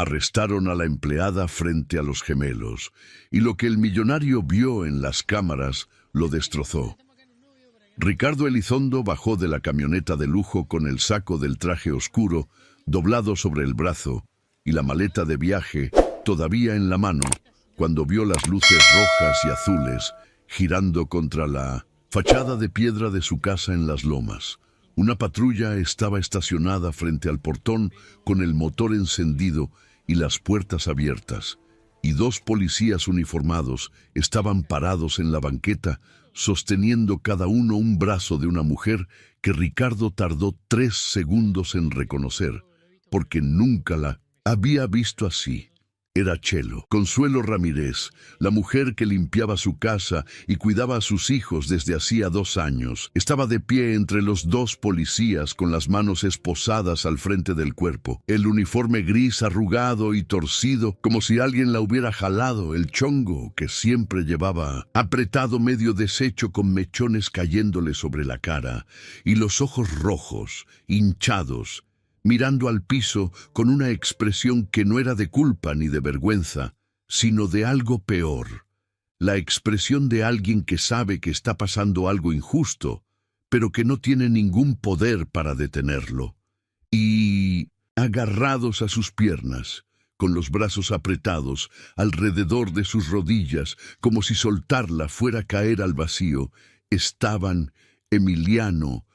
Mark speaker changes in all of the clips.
Speaker 1: Arrestaron a la empleada frente a los gemelos, y lo que el millonario vio en las cámaras lo destrozó. Ricardo Elizondo bajó de la camioneta de lujo con el saco del traje oscuro doblado sobre el brazo y la maleta de viaje todavía en la mano cuando vio las luces rojas y azules girando contra la fachada de piedra de su casa en Las Lomas. Una patrulla estaba estacionada frente al portón con el motor encendido y las puertas abiertas, y dos policías uniformados estaban parados en la banqueta sosteniendo cada uno un brazo de una mujer que Ricardo tardó 3 segundos en reconocer, porque nunca la había visto así. Era Chelo, Consuelo Ramírez, la mujer que limpiaba su casa y cuidaba a sus hijos desde hacía 2 años. Estaba de pie entre los dos policías con las manos esposadas al frente del cuerpo. El uniforme gris arrugado y torcido, como si alguien la hubiera jalado, el chongo que siempre llevaba apretado medio deshecho con mechones cayéndole sobre la cara, y los ojos rojos, hinchados, mirando al piso con una expresión que no era de culpa ni de vergüenza, sino de algo peor, la expresión de alguien que sabe que está pasando algo injusto, pero que no tiene ningún poder para detenerlo. Y, agarrados a sus piernas, con los brazos apretados alrededor de sus rodillas, como si soltarla fuera a caer al vacío, estaban Emiliano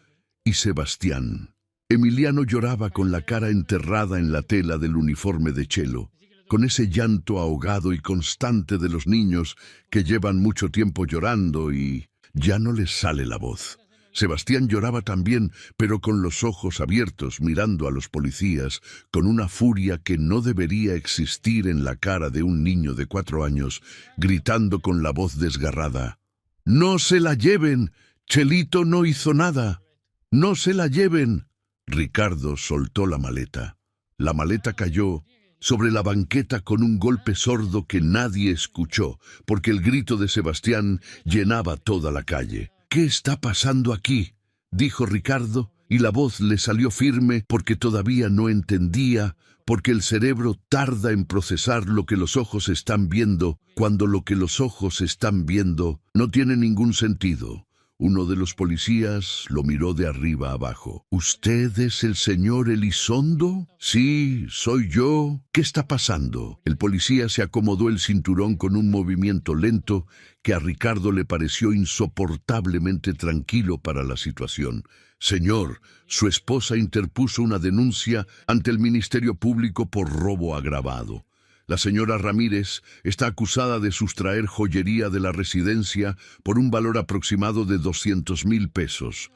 Speaker 1: y Sebastián. Emiliano lloraba con la cara enterrada en la tela del uniforme de Chelo, con ese llanto ahogado y constante de los niños que llevan mucho tiempo llorando y ya no les sale la voz. Sebastián lloraba también, pero con los ojos abiertos, mirando a los policías, con una furia que no debería existir en la cara de un niño de 4 años, gritando con la voz desgarrada: «¡No se la lleven! Chelito no hizo nada. ¡No se la lleven!». Ricardo soltó la maleta. La maleta cayó sobre la banqueta con un golpe sordo que nadie escuchó, porque el grito de Sebastián llenaba toda la calle. «¿Qué está pasando aquí?», dijo Ricardo, y la voz le salió firme porque todavía no entendía, porque el cerebro tarda en procesar lo que los ojos están viendo, cuando lo que los ojos están viendo no tiene ningún sentido. Uno de los policías lo miró de arriba abajo. «¿Usted es el señor Elizondo?». «Sí, soy yo». «¿Qué está pasando?». El policía se acomodó el cinturón con un movimiento lento que a Ricardo le pareció insoportablemente tranquilo para la situación. «Señor, su esposa interpuso una denuncia ante el Ministerio Público por robo agravado. La señora Ramírez está acusada de sustraer joyería de la residencia por un valor aproximado de 200,000 pesos.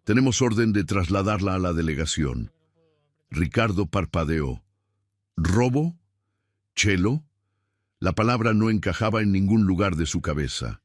Speaker 1: Tenemos orden de trasladarla a la delegación». Ricardo parpadeó. «¿Robo? ¿Chelo?». La palabra no encajaba en ningún lugar de su cabeza.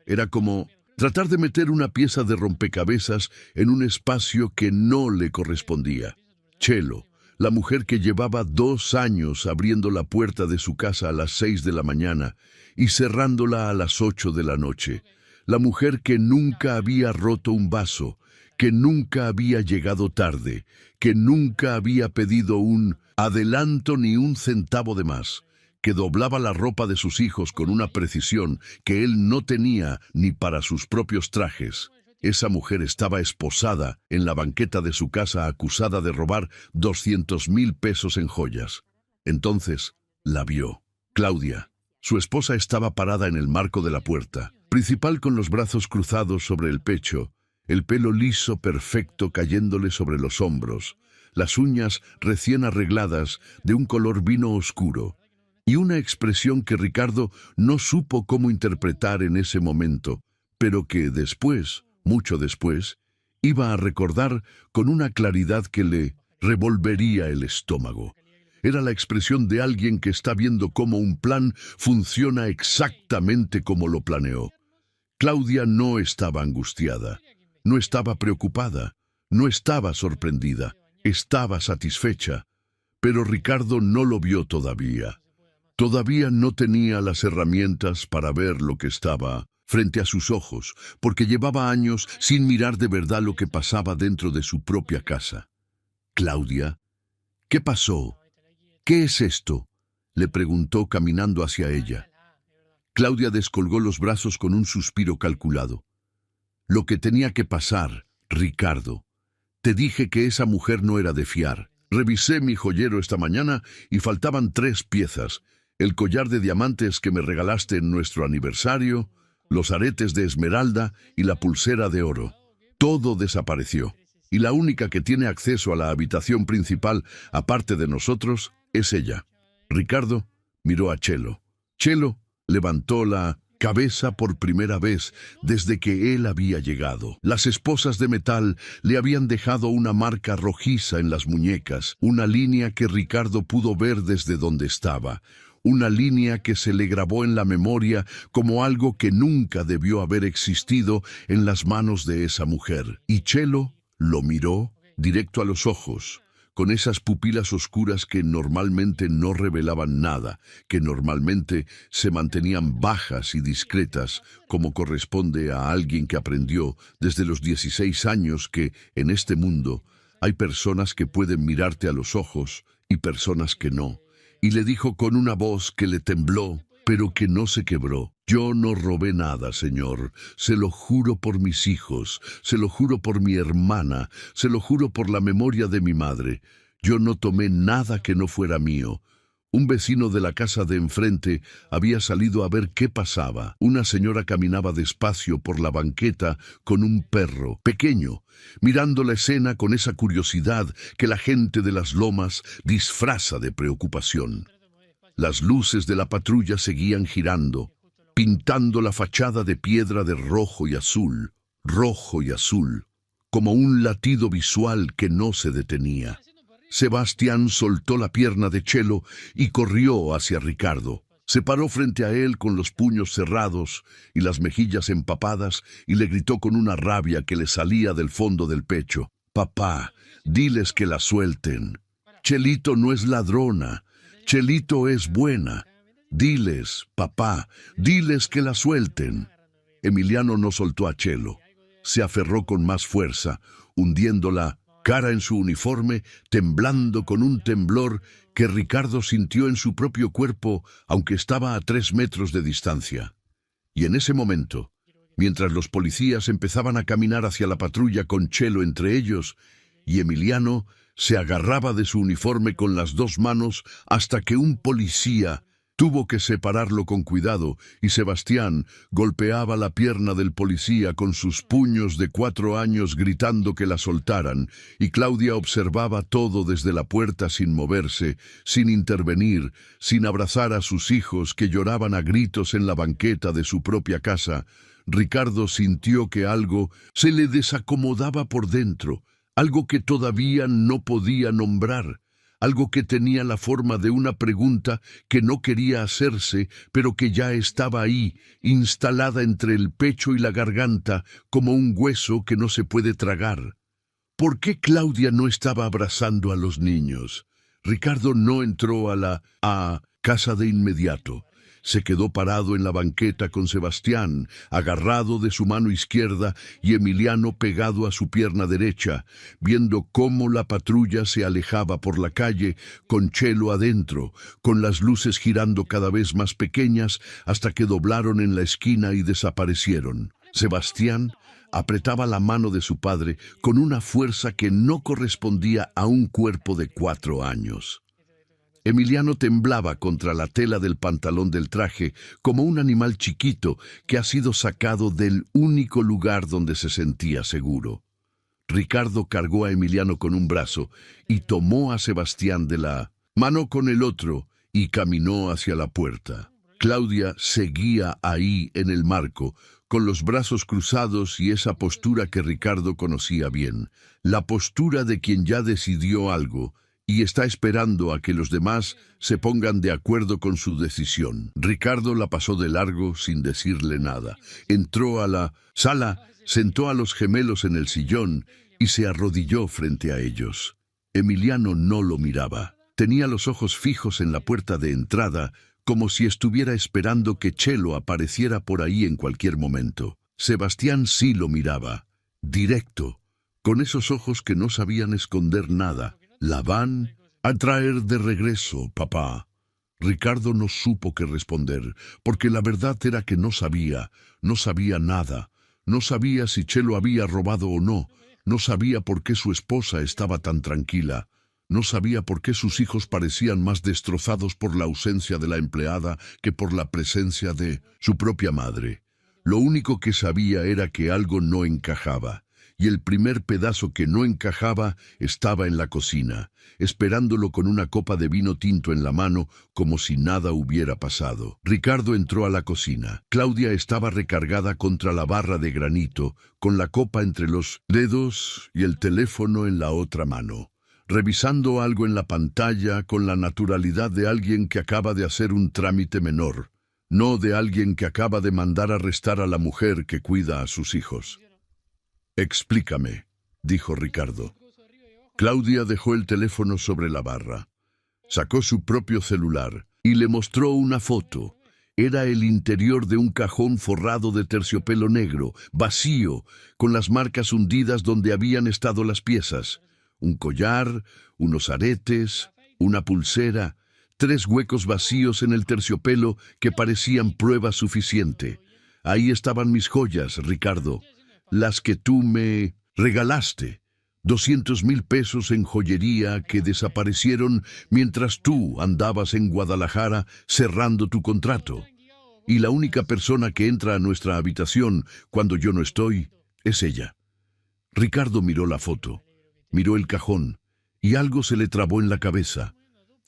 Speaker 1: Era como tratar de meter una pieza de rompecabezas en un espacio que no le correspondía. Chelo, la mujer que llevaba 2 años abriendo la puerta de su casa a las 6 de la mañana y cerrándola a las 8 de la noche. La mujer que nunca había roto un vaso, que nunca había llegado tarde, que nunca había pedido un adelanto ni un centavo de más, que doblaba la ropa de sus hijos con una precisión que él no tenía ni para sus propios trajes. Esa mujer estaba esposada en la banqueta de su casa acusada de robar 200,000 pesos en joyas. Entonces la vio. Claudia, su esposa, estaba parada en el marco de la puerta, principal, con los brazos cruzados sobre el pecho, el pelo liso perfecto cayéndole sobre los hombros, las uñas recién arregladas de un color vino oscuro, y una expresión que Ricardo no supo cómo interpretar en ese momento, pero que después, mucho después, iba a recordar con una claridad que le revolvería el estómago. Era la expresión de alguien que está viendo cómo un plan funciona exactamente como lo planeó. Claudia no estaba angustiada, no estaba preocupada, no estaba sorprendida, estaba satisfecha, pero Ricardo no lo vio todavía. Todavía no tenía las herramientas para ver lo que estaba frente a sus ojos, porque llevaba años sin mirar de verdad lo que pasaba dentro de su propia casa. «Claudia, ¿qué pasó?». ¿Qué es esto?, le preguntó caminando hacia ella. Claudia descolgó los brazos con un suspiro calculado. Lo que tenía que pasar, Ricardo. Te dije que esa mujer no era de fiar. Revisé mi joyero esta mañana y faltaban 3 piezas. El collar de diamantes que me regalaste en nuestro aniversario, los aretes de esmeralda y la pulsera de oro. Todo desapareció. Y la única que tiene acceso a la habitación principal, aparte de nosotros, es ella. Ricardo miró a Chelo. Chelo levantó la cabeza por primera vez desde que él había llegado. Las esposas de metal le habían dejado una marca rojiza en las muñecas, una línea que Ricardo pudo ver desde donde estaba, una línea que se le grabó en la memoria como algo que nunca debió haber existido en las manos de esa mujer. Y Chelo lo miró directo a los ojos, con esas pupilas oscuras que normalmente no revelaban nada, que normalmente se mantenían bajas y discretas, como corresponde a alguien que aprendió desde los 16 años que, en este mundo, hay personas que pueden mirarte a los ojos y personas que no. Y le dijo con una voz que le tembló, pero que no se quebró: yo no robé nada, señor. Se lo juro por mis hijos, se lo juro por mi hermana, se lo juro por la memoria de mi madre. Yo no tomé nada que no fuera mío. Un vecino de la casa de enfrente había salido a ver qué pasaba. Una señora caminaba despacio por la banqueta con un perro pequeño, mirando la escena con esa curiosidad que la gente de las lomas disfraza de preocupación. Las luces de la patrulla seguían girando, pintando la fachada de piedra de rojo y azul, como un latido visual que no se detenía. Sebastián soltó la pierna de Chelo y corrió hacia Ricardo. Se paró frente a él con los puños cerrados y las mejillas empapadas y le gritó con una rabia que le salía del fondo del pecho: papá, diles que la suelten. Chelito no es ladrona. Chelito es buena. Diles, papá, diles que la suelten. Emiliano no soltó a Chelo. Se aferró con más fuerza, hundiéndola cara en su uniforme, temblando con un temblor que Ricardo sintió en su propio cuerpo, aunque estaba a 3 metros de distancia. Y en ese momento, mientras los policías empezaban a caminar hacia la patrulla con Chelo entre ellos, y Emiliano se agarraba de su uniforme con las 2 manos hasta que un policía tuvo que separarlo con cuidado, y Sebastián golpeaba la pierna del policía con sus puños de 4 años gritando que la soltaran, y Claudia observaba todo desde la puerta sin moverse, sin intervenir, sin abrazar a sus hijos que lloraban a gritos en la banqueta de su propia casa. Ricardo sintió que algo se le desacomodaba por dentro, algo que todavía no podía nombrar, algo que tenía la forma de una pregunta que no quería hacerse, pero que ya estaba ahí, instalada entre el pecho y la garganta, como un hueso que no se puede tragar. ¿Por qué Claudia no estaba abrazando a los niños? Ricardo no entró a la casa de inmediato. Se quedó parado en la banqueta con Sebastián, agarrado de su mano izquierda, y Emiliano pegado a su pierna derecha, viendo cómo la patrulla se alejaba por la calle, con Chelo adentro, con las luces girando cada vez más pequeñas hasta que doblaron en la esquina y desaparecieron. Sebastián apretaba la mano de su padre con una fuerza que no correspondía a un cuerpo de 4 años. Emiliano temblaba contra la tela del pantalón del traje, como un animal chiquito que ha sido sacado del único lugar donde se sentía seguro. Ricardo cargó a Emiliano con un brazo y tomó a Sebastián de la mano con el otro y caminó hacia la puerta. Claudia seguía ahí en el marco, con los brazos cruzados y esa postura que Ricardo conocía bien, la postura de quien ya decidió algo y está esperando a que los demás se pongan de acuerdo con su decisión. Ricardo la pasó de largo sin decirle nada. Entró a la sala, sentó a los gemelos en el sillón y se arrodilló frente a ellos. Emiliano no lo miraba. Tenía los ojos fijos en la puerta de entrada, como si estuviera esperando que Chelo apareciera por ahí en cualquier momento. Sebastián sí lo miraba, directo, con esos ojos que no sabían esconder nada. Labán A traer de regreso, papá. Ricardo no supo qué responder, porque la verdad era que no sabía nada. No sabía si Chelo había robado o no. No sabía por qué su esposa estaba tan tranquila. No sabía por qué sus hijos parecían más destrozados por la ausencia de la empleada que por la presencia de su propia madre. Lo único que sabía era que algo no encajaba, y el primer pedazo que no encajaba estaba en la cocina, esperándolo con una copa de vino tinto en la mano como si nada hubiera pasado. Ricardo entró a la cocina. Claudia estaba recargada contra la barra de granito, con la copa entre los dedos y el teléfono en la otra mano, revisando algo en la pantalla con la naturalidad de alguien que acaba de hacer un trámite menor, no de alguien que acaba de mandar arrestar a la mujer que cuida a sus hijos. «Explícame», dijo Ricardo. Claudia dejó el teléfono sobre la barra. Sacó su propio celular y le mostró una foto. Era el interior de un cajón forrado de terciopelo negro, vacío, con las marcas hundidas donde habían estado las piezas. Un collar, unos aretes, una pulsera, 3 huecos vacíos en el terciopelo que parecían prueba suficiente. Ahí estaban mis joyas, Ricardo, las que tú me regalaste. 200,000 pesos en joyería que desaparecieron mientras tú andabas en Guadalajara cerrando tu contrato. Y la única persona que entra a nuestra habitación cuando yo no estoy es ella. Ricardo miró la foto, miró el cajón, y algo se le trabó en la cabeza.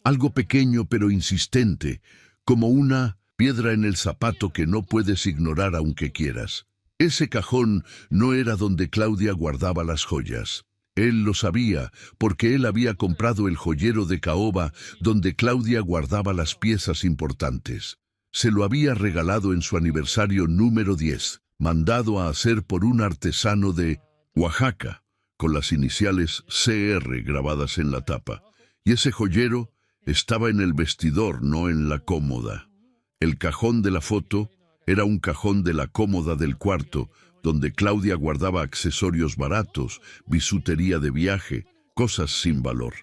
Speaker 1: Algo pequeño pero insistente, como una piedra en el zapato que no puedes ignorar aunque quieras. Ese cajón no era donde Claudia guardaba las joyas. Él lo sabía, porque él había comprado el joyero de caoba donde Claudia guardaba las piezas importantes. Se lo había regalado en su aniversario número 10, mandado a hacer por un artesano de Oaxaca, con las iniciales CR grabadas en la tapa. Y ese joyero estaba en el vestidor, no en la cómoda. El cajón de la foto era un cajón de la cómoda del cuarto, donde Claudia guardaba accesorios baratos, bisutería de viaje, cosas sin valor.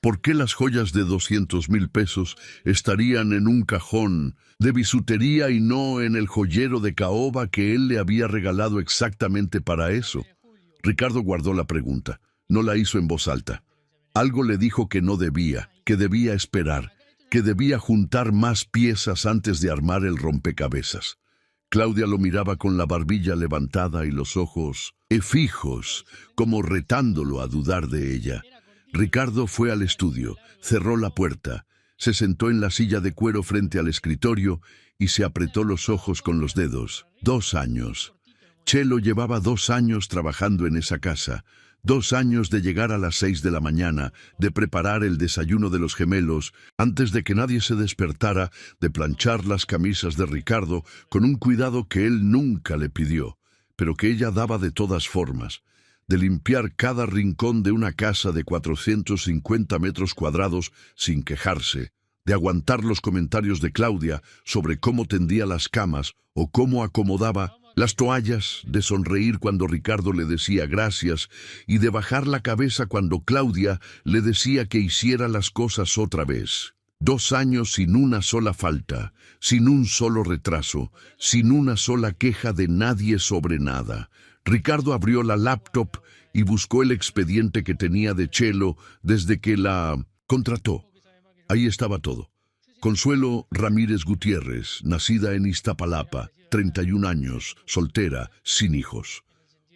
Speaker 1: ¿Por qué las joyas de 200,000 pesos estarían en un cajón de bisutería y no en el joyero de caoba que él le había regalado exactamente para eso? Ricardo guardó la pregunta. No la hizo en voz alta. Algo le dijo que no debía, que debía esperar, que debía juntar más piezas antes de armar el rompecabezas. Claudia lo miraba con la barbilla levantada y los ojos fijos, como retándolo a dudar de ella. Ricardo fue al estudio, cerró la puerta, se sentó en la silla de cuero frente al escritorio y se apretó los ojos con los dedos. 2 años. Chelo llevaba 2 años trabajando en esa casa. 2 años de llegar a las 6 de la mañana, de preparar el desayuno de los gemelos, antes de que nadie se despertara, de planchar las camisas de Ricardo con un cuidado que él nunca le pidió, pero que ella daba de todas formas, de limpiar cada rincón de una casa de 450 metros cuadrados sin quejarse, de aguantar los comentarios de Claudia sobre cómo tendía las camas o cómo acomodaba las toallas, de sonreír cuando Ricardo le decía gracias y de bajar la cabeza cuando Claudia le decía que hiciera las cosas otra vez. 2 años sin una sola falta, sin un solo retraso, sin una sola queja de nadie sobre nada. Ricardo abrió la laptop y buscó el expediente que tenía de Chelo desde que la contrató. Ahí estaba todo. Consuelo Ramírez Gutiérrez, nacida en Iztapalapa, 31 años, soltera, sin hijos.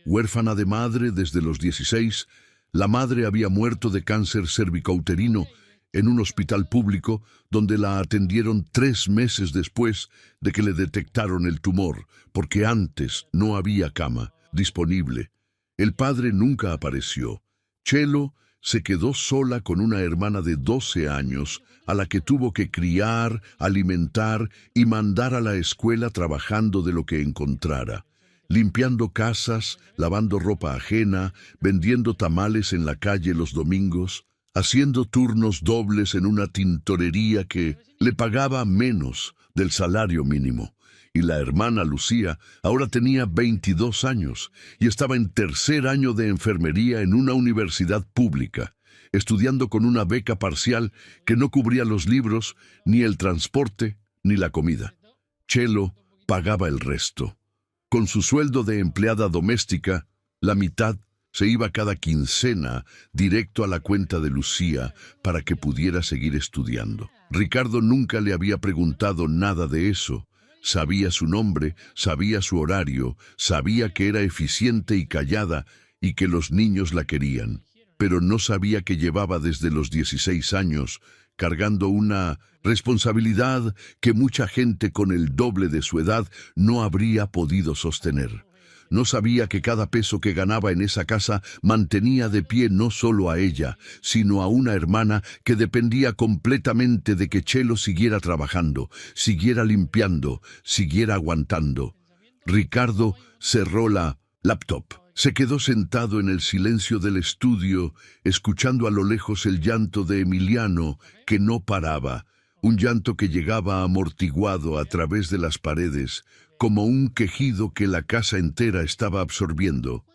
Speaker 1: Huérfana de madre desde los 16, la madre había muerto de cáncer cervicouterino en un hospital público donde la atendieron 3 meses después de que le detectaron el tumor, porque antes no había cama disponible. El padre nunca apareció. Chelo se quedó sola con una hermana de 12 años, a la que tuvo que criar, alimentar y mandar a la escuela trabajando de lo que encontrara, limpiando casas, lavando ropa ajena, vendiendo tamales en la calle los domingos, haciendo turnos dobles en una tintorería que le pagaba menos del salario mínimo. Y la hermana Lucía ahora tenía 22 años y estaba en 3er año de enfermería en una universidad pública. estudiando con una beca parcial que no cubría los libros, ni el transporte, ni la comida. Chelo pagaba el resto. Con su sueldo de empleada doméstica, la mitad se iba cada quincena directo a la cuenta de Lucía para que pudiera seguir estudiando. Ricardo nunca le había preguntado nada de eso. Sabía su nombre, sabía su horario, sabía que era eficiente y callada y que los niños la querían, pero no sabía que llevaba desde los 16 años cargando una responsabilidad que mucha gente con el doble de su edad no habría podido sostener. No sabía que cada peso que ganaba en esa casa mantenía de pie no solo a ella, sino a una hermana que dependía completamente de que Chelo siguiera trabajando, siguiera limpiando, siguiera aguantando. Ricardo cerró la laptop. Se quedó sentado en el silencio del estudio, escuchando a lo lejos el llanto de Emiliano, que no paraba. Un llanto que llegaba amortiguado a través de las paredes, como un quejido que la casa entera estaba absorbiendo.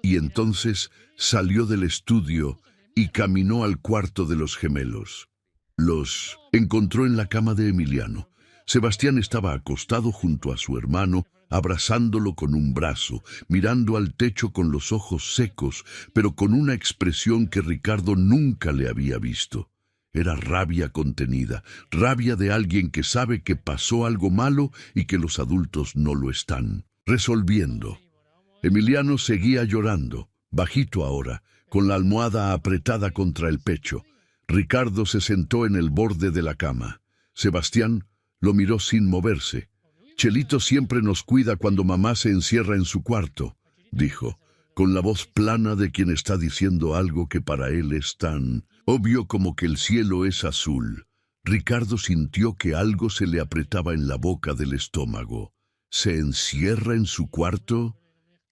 Speaker 1: Y entonces salió del estudio y caminó al cuarto de los gemelos. Los encontró en la cama de Emiliano. Sebastián estaba acostado junto a su hermano, abrazándolo con un brazo, mirando al techo con los ojos secos, pero con una expresión que Ricardo nunca le había visto. Era rabia contenida, rabia de alguien que sabe que pasó algo malo y que los adultos no lo están resolviendo. Emiliano seguía llorando, bajito ahora, con la almohada apretada contra el pecho. Ricardo se sentó en el borde de la cama. Sebastián lo miró sin moverse. «Chelito siempre nos cuida cuando mamá se encierra en su cuarto», dijo, con la voz plana de quien está diciendo algo que para él es tan obvio como que el cielo es azul. Ricardo sintió que algo se le apretaba en la boca del estómago. ¿Se encierra en su cuarto?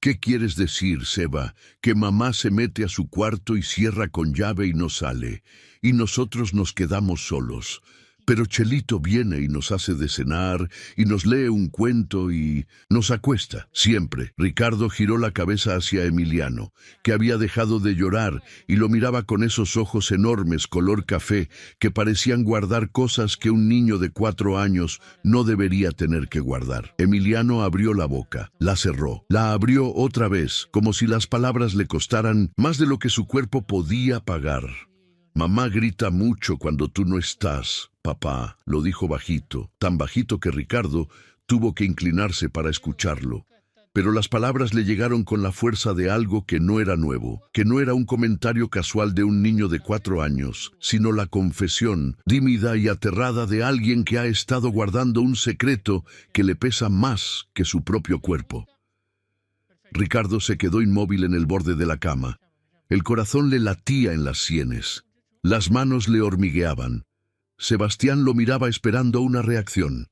Speaker 1: ¿Qué quieres decir, Seba? ¿Que mamá se mete a su cuarto y cierra con llave y no sale, y nosotros nos quedamos solos? Pero Chelito viene y nos hace de cenar, y nos lee un cuento y nos acuesta, siempre. Ricardo giró la cabeza hacia Emiliano, que había dejado de llorar, y lo miraba con esos ojos enormes color café, que parecían guardar cosas que un niño de 4 años no debería tener que guardar. Emiliano abrió la boca, la cerró, la abrió otra vez, como si las palabras le costaran más de lo que su cuerpo podía pagar. «Mamá grita mucho cuando tú no estás, papá», lo dijo bajito, tan bajito que Ricardo tuvo que inclinarse para escucharlo. Pero las palabras le llegaron con la fuerza de algo que no era nuevo, que no era un comentario casual de un niño de 4 años, sino la confesión, tímida y aterrada de alguien que ha estado guardando un secreto que le pesa más que su propio cuerpo. Ricardo se quedó inmóvil en el borde de la cama. El corazón le latía en las sienes. Las manos le hormigueaban. Sebastián lo miraba esperando una reacción.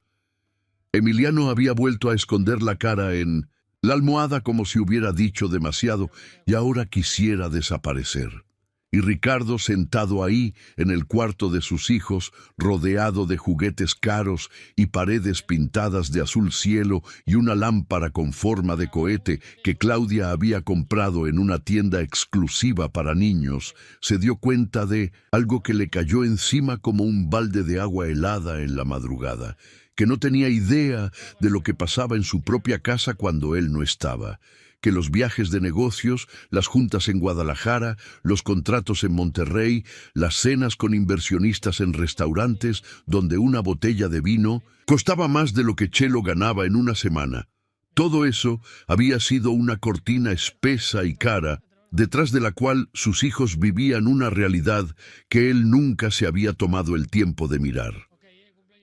Speaker 1: Emiliano había vuelto a esconder la cara en la almohada como si hubiera dicho demasiado y ahora quisiera desaparecer. Y Ricardo sentado ahí en el cuarto de sus hijos, rodeado de juguetes caros y paredes pintadas de azul cielo y una lámpara con forma de cohete que Claudia había comprado en una tienda exclusiva para niños, se dio cuenta de algo que le cayó encima como un balde de agua helada en la madrugada, que no tenía idea de lo que pasaba en su propia casa cuando él no estaba. Que los viajes de negocios, las juntas en Guadalajara, los contratos en Monterrey, las cenas con inversionistas en restaurantes donde una botella de vino costaba más de lo que Chelo ganaba en una semana. Todo eso había sido una cortina espesa y cara, detrás de la cual sus hijos vivían una realidad que él nunca se había tomado el tiempo de mirar.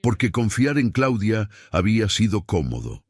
Speaker 1: Porque confiar en Claudia había sido cómodo.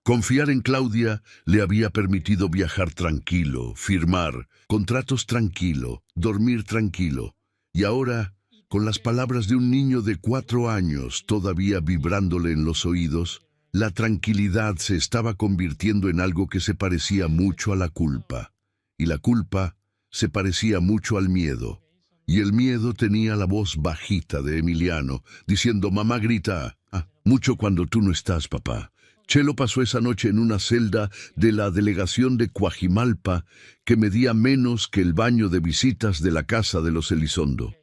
Speaker 1: Confiar en Claudia le había permitido viajar tranquilo, firmar contratos tranquilo, dormir tranquilo. Y ahora, con las palabras de un niño de 4 años todavía vibrándole en los oídos, la tranquilidad se estaba convirtiendo en algo que se parecía mucho a la culpa. Y la culpa se parecía mucho al miedo. Y el miedo tenía la voz bajita de Emiliano, diciendo: «Mamá grita mucho cuando tú no estás, papá. Chelo pasó esa noche en una celda de la delegación de Coajimalpa que medía menos que el baño de visitas de la casa de los Elizondo.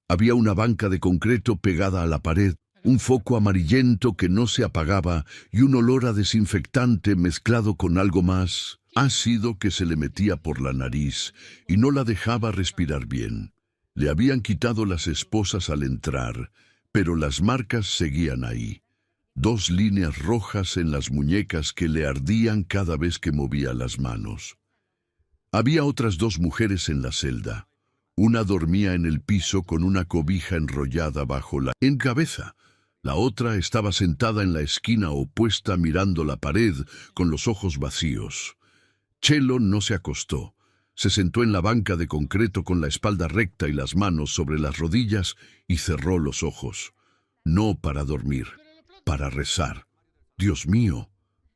Speaker 1: Había una banca de concreto pegada a la pared, un foco amarillento que no se apagaba y un olor a desinfectante mezclado con algo más ácido que se le metía por la nariz y no la dejaba respirar bien. Le habían quitado las esposas al entrar, pero las marcas seguían ahí. 2 líneas rojas en las muñecas que le ardían cada vez que movía las manos. Había otras 2 mujeres en la celda. Una dormía en el piso con una cobija enrollada bajo la cabeza. La otra estaba sentada en la esquina opuesta mirando la pared con los ojos vacíos. Chelo no se acostó. Se sentó en la banca de concreto con la espalda recta y las manos sobre las rodillas y cerró los ojos. No para dormir, para rezar. «Dios mío»,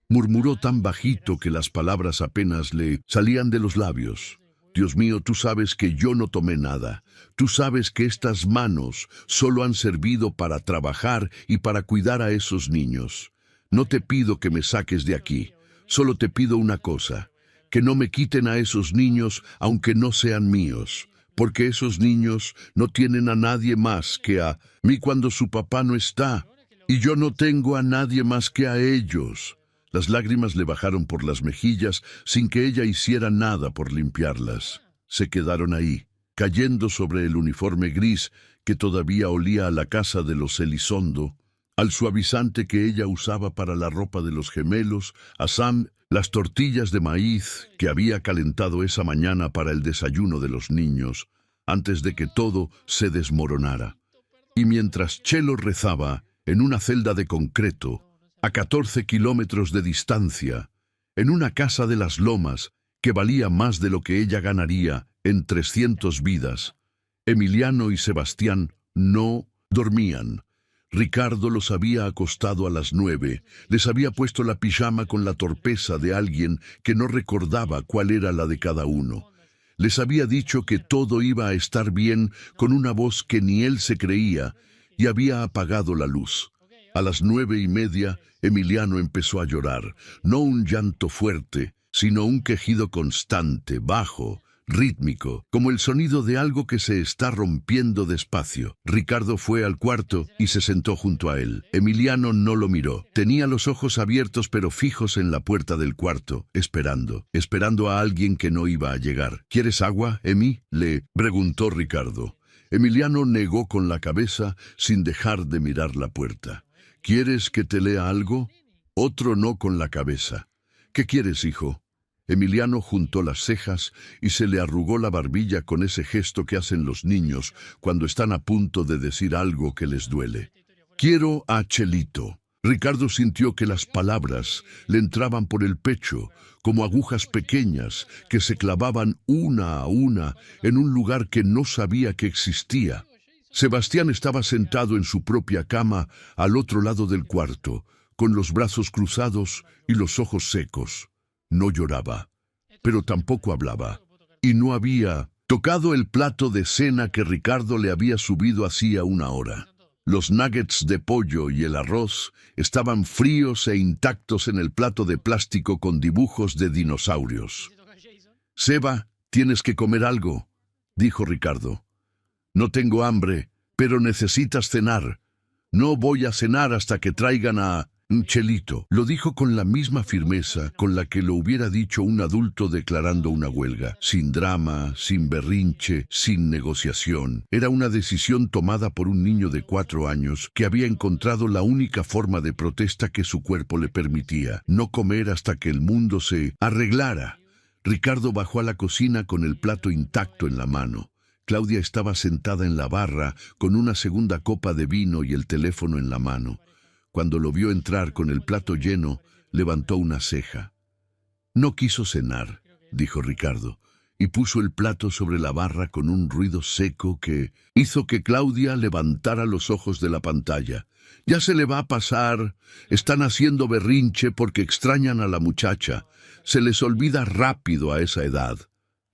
Speaker 1: murmuró tan bajito que las palabras apenas le salían de los labios. «Dios mío, tú sabes que yo no tomé nada. Tú sabes que estas manos solo han servido para trabajar y para cuidar a esos niños. No te pido que me saques de aquí. Solo te pido una cosa, que no me quiten a esos niños aunque no sean míos, porque esos niños no tienen a nadie más que a mí cuando su papá no está, y yo no tengo a nadie más que a ellos». Las lágrimas le bajaron por las mejillas sin que ella hiciera nada por limpiarlas. Se quedaron ahí, cayendo sobre el uniforme gris que todavía olía a la casa de los Elizondo, al suavizante que ella usaba para la ropa de los gemelos, a Sam, las tortillas de maíz que había calentado esa mañana para el desayuno de los niños, antes de que todo se desmoronara. Y mientras Chelo rezaba, en una celda de concreto, a 14 kilómetros de distancia, en una casa de las lomas que valía más de lo que ella ganaría en 300 vidas, Emiliano y Sebastián no dormían. Ricardo los había acostado a las 9, les había puesto la pijama con la torpeza de alguien que no recordaba cuál era la de cada uno. Les había dicho que todo iba a estar bien con una voz que ni él se creía y había apagado la luz. A las 9:30, Emiliano empezó a llorar, no un llanto fuerte, sino un quejido constante, bajo, rítmico, como el sonido de algo que se está rompiendo despacio. Ricardo fue al cuarto y se sentó junto a él. Emiliano no lo miró. Tenía los ojos abiertos pero fijos en la puerta del cuarto, esperando a alguien que no iba a llegar. «¿Quieres agua, Emi?», le preguntó Ricardo. Emiliano negó con la cabeza sin dejar de mirar la puerta. «¿Quieres que te lea algo?». Otro no con la cabeza. «¿Qué quieres, hijo?». Emiliano juntó las cejas y se le arrugó la barbilla con ese gesto que hacen los niños cuando están a punto de decir algo que les duele. «Quiero a Chelito». Ricardo sintió que las palabras le entraban por el pecho, como agujas pequeñas que se clavaban una a una en un lugar que no sabía que existía. Sebastián estaba sentado en su propia cama al otro lado del cuarto, con los brazos cruzados y los ojos secos. No lloraba, pero tampoco hablaba, y no había tocado el plato de cena que Ricardo le había subido hacía 1 hora. Los nuggets de pollo y el arroz estaban fríos e intactos en el plato de plástico con dibujos de dinosaurios. «Seba, tienes que comer algo», dijo Ricardo. «No tengo hambre, pero necesitas cenar. No voy a cenar hasta que traigan a Chelito». Lo dijo con la misma firmeza con la que lo hubiera dicho un adulto declarando una huelga. Sin drama, sin berrinche, sin negociación. Era una decisión tomada por un niño de 4 años que había encontrado la única forma de protesta que su cuerpo le permitía. No comer hasta que el mundo se arreglara. Ricardo bajó a la cocina con el plato intacto en la mano. Claudia estaba sentada en la barra con una segunda copa de vino y el teléfono en la mano. Cuando lo vio entrar con el plato lleno, levantó una ceja. «No quiso cenar», dijo Ricardo, y puso el plato sobre la barra con un ruido seco que hizo que Claudia levantara los ojos de la pantalla. «Ya se le va a pasar. Están haciendo berrinche porque extrañan a la muchacha. Se les olvida rápido a esa edad».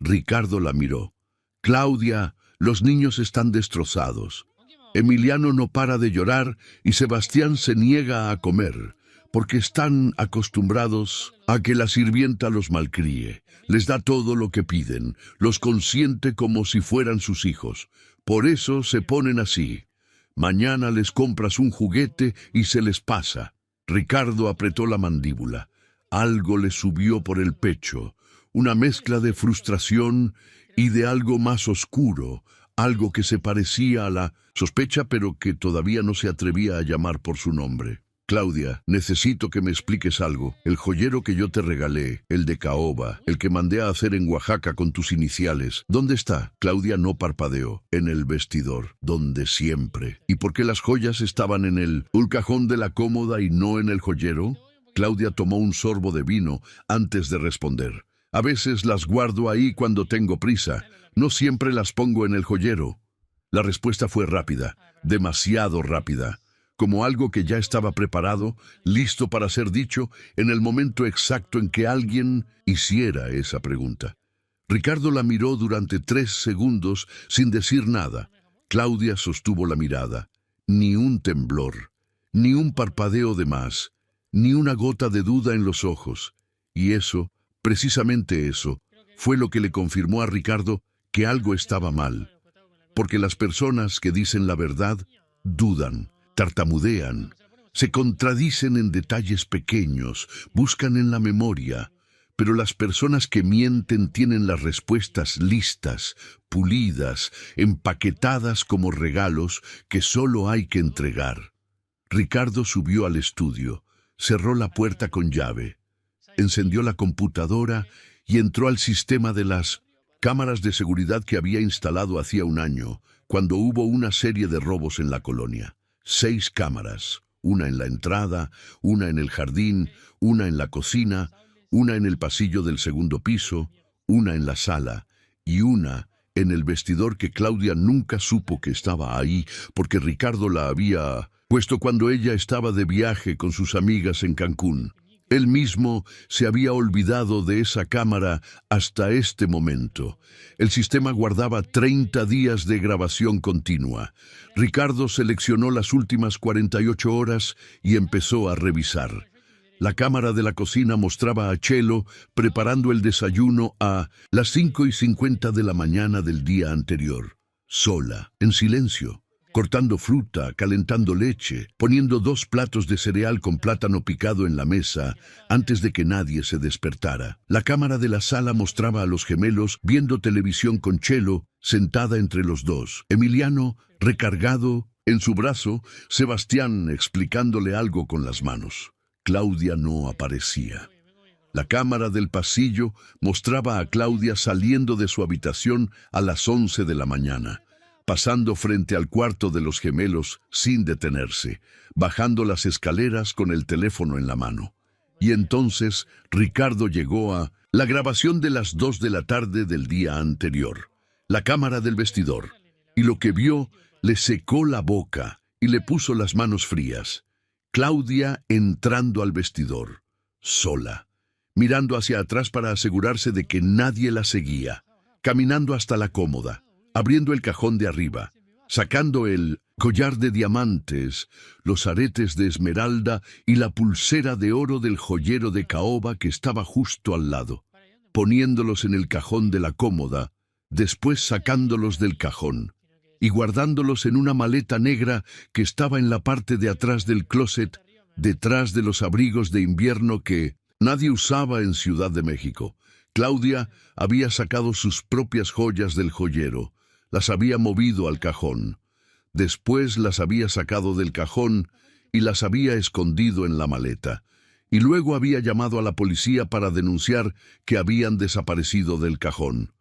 Speaker 1: Ricardo la miró. «Claudia, los niños están destrozados. Emiliano no para de llorar y Sebastián se niega a comer. porque están acostumbrados a que la sirvienta los malcríe. Les da todo lo que piden, los consiente como si fueran sus hijos. Por eso se ponen así. Mañana les compras un juguete y se les pasa. Ricardo apretó la mandíbula. Algo le subió por el pecho, una mezcla de frustración y de algo más oscuro, algo que se parecía a la sospecha, pero que todavía no se atrevía a llamar por su nombre. Claudia, necesito que me expliques algo. El joyero que yo te regalé, el de caoba, el que mandé a hacer en Oaxaca con tus iniciales, ¿dónde está? Claudia no parpadeó. En el vestidor, donde siempre. ¿Y por qué las joyas estaban en el cajón de la cómoda y no en el joyero? Claudia tomó un sorbo de vino antes de responder. A veces las guardo ahí cuando tengo prisa. No siempre las pongo en el joyero. La respuesta fue rápida, demasiado rápida. Como algo que ya estaba preparado, listo para ser dicho, en el momento exacto en que alguien hiciera esa pregunta. Ricardo la miró durante 3 segundos sin decir nada. Claudia sostuvo la mirada. Ni un temblor, ni un parpadeo de más, ni una gota de duda en los ojos. Y eso, precisamente eso, fue lo que le confirmó a Ricardo que algo estaba mal. Porque las personas que dicen la verdad dudan, tartamudean, se contradicen en detalles pequeños, buscan en la memoria, pero las personas que mienten tienen las respuestas listas, pulidas, empaquetadas como regalos que solo hay que entregar. Ricardo subió al estudio, cerró la puerta con llave, encendió la computadora y entró al sistema de las cámaras de seguridad que había instalado hacía un año, cuando hubo una serie de robos en la colonia. 6 cámaras, una en la entrada, una en el jardín, una en la cocina, una en el pasillo del segundo piso, una en la sala y una en el vestidor que Claudia nunca supo que estaba ahí porque Ricardo la había puesto cuando ella estaba de viaje con sus amigas en Cancún. Él mismo se había olvidado de esa cámara hasta este momento. El sistema guardaba 30 días de grabación continua. Ricardo seleccionó las últimas 48 horas y empezó a revisar. La cámara de la cocina mostraba a Chelo preparando el desayuno a las 5:50 de la mañana del día anterior. Sola, en silencio. Cortando fruta, calentando leche, poniendo 2 platos de cereal con plátano picado en la mesa antes de que nadie se despertara. La cámara de la sala mostraba a los gemelos viendo televisión con Chelo sentada entre los dos. Emiliano, recargado, en su brazo, Sebastián explicándole algo con las manos. Claudia no aparecía. La cámara del pasillo mostraba a Claudia saliendo de su habitación a las 11 de la mañana. Pasando frente al cuarto de los gemelos sin detenerse, bajando las escaleras con el teléfono en la mano. Y entonces Ricardo llegó a la grabación de las 2 de la tarde del día anterior, la cámara del vestidor, y lo que vio le secó la boca y le puso las manos frías. Claudia entrando al vestidor, sola, mirando hacia atrás para asegurarse de que nadie la seguía, caminando hasta la cómoda, abriendo el cajón de arriba, sacando el collar de diamantes, los aretes de esmeralda y la pulsera de oro del joyero de caoba que estaba justo al lado, poniéndolos en el cajón de la cómoda, después sacándolos del cajón y guardándolos en una maleta negra que estaba en la parte de atrás del closet, detrás de los abrigos de invierno que nadie usaba en Ciudad de México. Claudia había sacado sus propias joyas del joyero, las había movido al cajón. Después las había sacado del cajón y las había escondido en la maleta. Y luego había llamado a la policía para denunciar que habían desaparecido del cajón.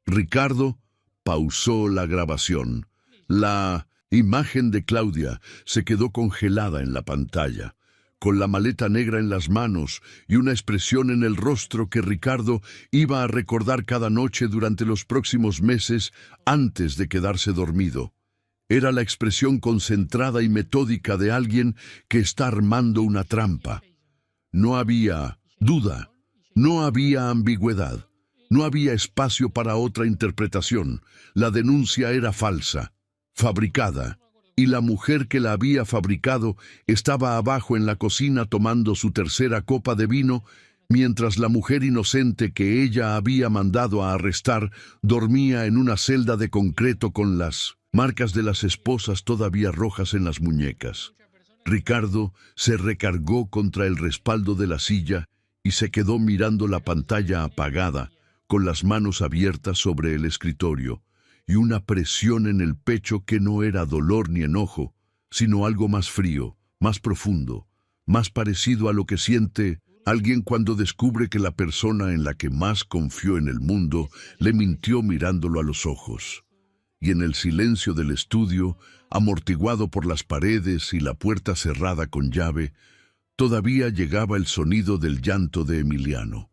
Speaker 1: Ricardo pausó la grabación. La imagen de Claudia se quedó congelada en la pantalla, con la maleta negra en las manos y una expresión en el rostro que Ricardo iba a recordar cada noche durante los próximos meses antes de quedarse dormido. Era la expresión concentrada y metódica de alguien que está armando una trampa. No había duda, no había ambigüedad, no había espacio para otra interpretación. La denuncia era falsa, fabricada, y la mujer que la había fabricado estaba abajo en la cocina tomando su tercera copa de vino, mientras la mujer inocente que ella había mandado a arrestar dormía en una celda de concreto con las marcas de las esposas todavía rojas en las muñecas. Ricardo se recargó contra el respaldo de la silla y se quedó mirando la pantalla apagada, con las manos abiertas sobre el escritorio, y una presión en el pecho que no era dolor ni enojo, sino algo más frío, más profundo, más parecido a lo que siente alguien cuando descubre que la persona en la que más confió en el mundo le mintió mirándolo a los ojos. Y en el silencio del estudio, amortiguado por las paredes y la puerta cerrada con llave, todavía llegaba el sonido del llanto de Emiliano.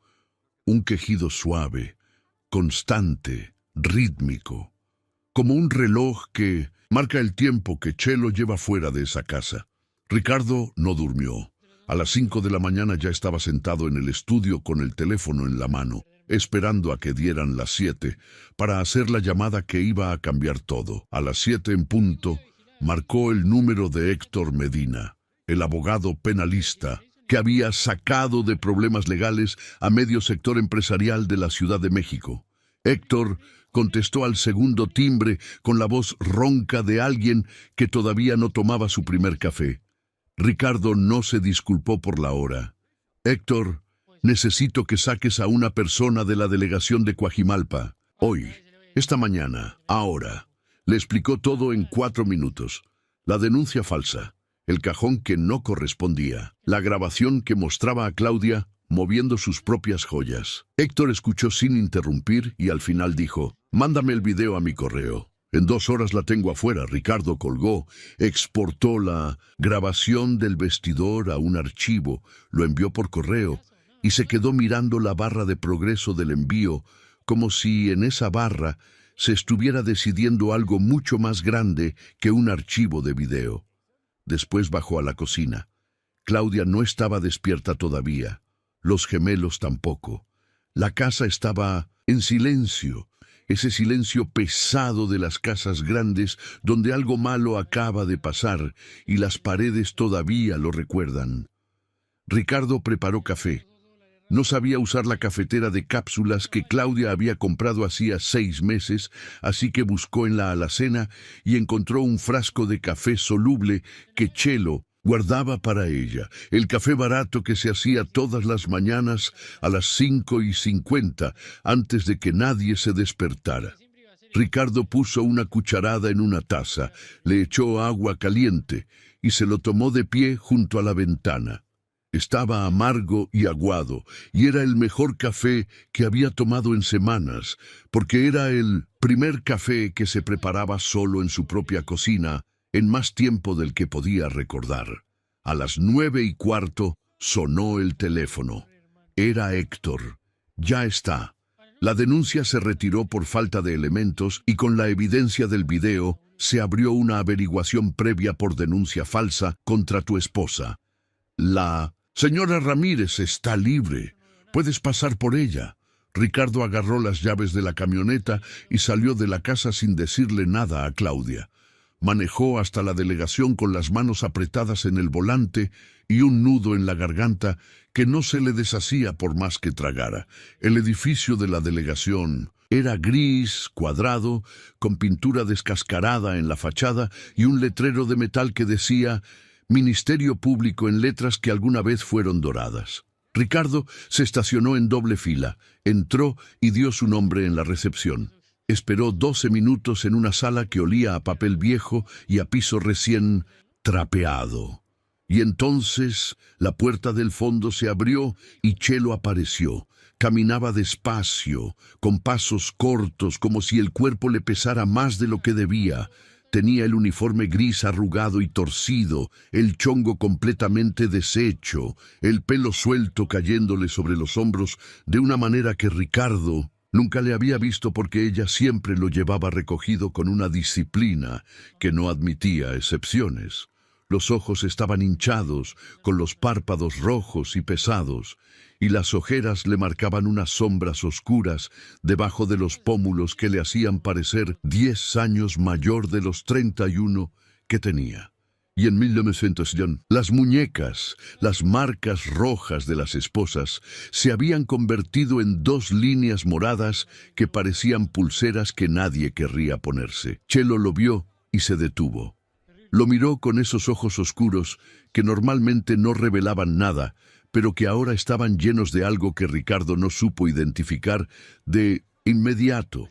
Speaker 1: Un quejido suave, constante, rítmico, como un reloj que marca el tiempo que Chelo lleva fuera de esa casa. Ricardo no durmió. A las 5 de la mañana ya estaba sentado en el estudio con el teléfono en la mano, esperando a que dieran las 7 para hacer la llamada que iba a cambiar todo. A las 7 en punto, marcó el número de Héctor Medina, el abogado penalista que había sacado de problemas legales a medio sector empresarial de la Ciudad de México. Héctor contestó al segundo timbre con la voz ronca de alguien que todavía no tomaba su primer café. Ricardo no se disculpó por la hora. Héctor, necesito que saques a una persona de la delegación de Coajimalpa. Hoy, esta mañana, ahora. Le explicó todo en 4 minutos. La denuncia falsa, el cajón que no correspondía, la grabación que mostraba a Claudia moviendo sus propias joyas. Héctor escuchó sin interrumpir y al final dijo, mándame el video a mi correo. En 2 horas la tengo afuera. Ricardo colgó, exportó la grabación del vestidor a un archivo, lo envió por correo y se quedó mirando la barra de progreso del envío, como si en esa barra se estuviera decidiendo algo mucho más grande que un archivo de video. Después bajó a la cocina. Claudia no estaba despierta todavía. Los gemelos tampoco. La casa estaba en silencio. Ese silencio pesado de las casas grandes donde algo malo acaba de pasar y las paredes todavía lo recuerdan. Ricardo preparó café. No sabía usar la cafetera de cápsulas que Claudia había comprado hacía 6 meses, así que buscó en la alacena y encontró un frasco de café soluble que Chelo guardaba para ella, el café barato que se hacía todas las mañanas a las 5:50 antes de que nadie se despertara. Ricardo puso una cucharada en una taza, le echó agua caliente y se lo tomó de pie junto a la ventana. Estaba amargo y aguado, y era el mejor café que había tomado en semanas, porque era el primer café que se preparaba solo en su propia cocina, en más tiempo del que podía recordar. A las 9:15 sonó el teléfono. Era Héctor. Ya está. La denuncia se retiró por falta de elementos y con la evidencia del video se abrió una averiguación previa por denuncia falsa contra tu esposa. La señora Ramírez está libre. Puedes pasar por ella. Ricardo agarró las llaves de la camioneta y salió de la casa sin decirle nada a Claudia. Manejó hasta la delegación con las manos apretadas en el volante y un nudo en la garganta que no se le deshacía por más que tragara. El edificio de la delegación era gris, cuadrado, con pintura descascarada en la fachada y un letrero de metal que decía Ministerio Público en letras que alguna vez fueron doradas. Ricardo se estacionó en doble fila, entró y dio su nombre en la recepción. Esperó 12 minutos en una sala que olía a papel viejo y a piso recién trapeado. Y entonces la puerta del fondo se abrió y Chelo apareció. Caminaba despacio, con pasos cortos, como si el cuerpo le pesara más de lo que debía. Tenía el uniforme gris arrugado y torcido, el chongo completamente deshecho, el pelo suelto cayéndole sobre los hombros de una manera que Ricardo nunca le había visto porque ella siempre lo llevaba recogido con una disciplina que no admitía excepciones. Los ojos estaban hinchados, con los párpados rojos y pesados, y las ojeras le marcaban unas sombras oscuras debajo de los pómulos que le hacían parecer 10 años mayor de los 31 que tenía. Y en 1900, las muñecas, las marcas rojas de las esposas, se habían convertido en dos líneas moradas que parecían pulseras que nadie querría ponerse. Chelo lo vio y se detuvo. Lo miró con esos ojos oscuros que normalmente no revelaban nada, pero que ahora estaban llenos de algo que Ricardo no supo identificar de inmediato.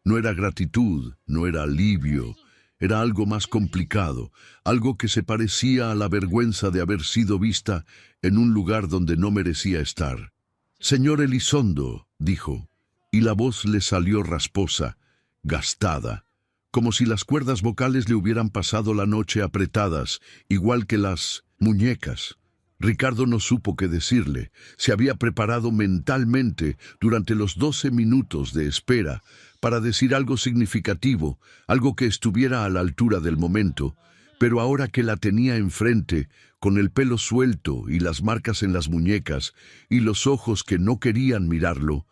Speaker 1: No era gratitud, no era alivio. Era algo más complicado, algo que se parecía a la vergüenza de haber sido vista en un lugar donde no merecía estar. «Señor Elizondo», dijo, y la voz le salió rasposa, gastada, como si las cuerdas vocales le hubieran pasado la noche apretadas, igual que las muñecas. Ricardo no supo qué decirle. Se había preparado mentalmente durante los 12 minutos de espera para decir algo significativo, algo que estuviera a la altura del momento, pero ahora que la tenía enfrente, con el pelo suelto y las marcas en las muñecas y los ojos que no querían mirarlo,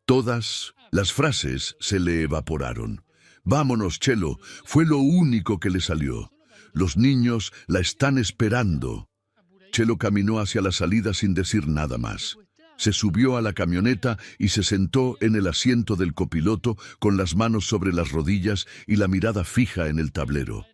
Speaker 1: todas las frases se le evaporaron. «Vámonos, Chelo», fue lo único que le salió. «Los niños la están esperando». Chelo caminó hacia la salida sin decir nada más. Se subió a la camioneta y se sentó en el asiento del copiloto con las manos sobre las rodillas y la mirada fija en el tablero.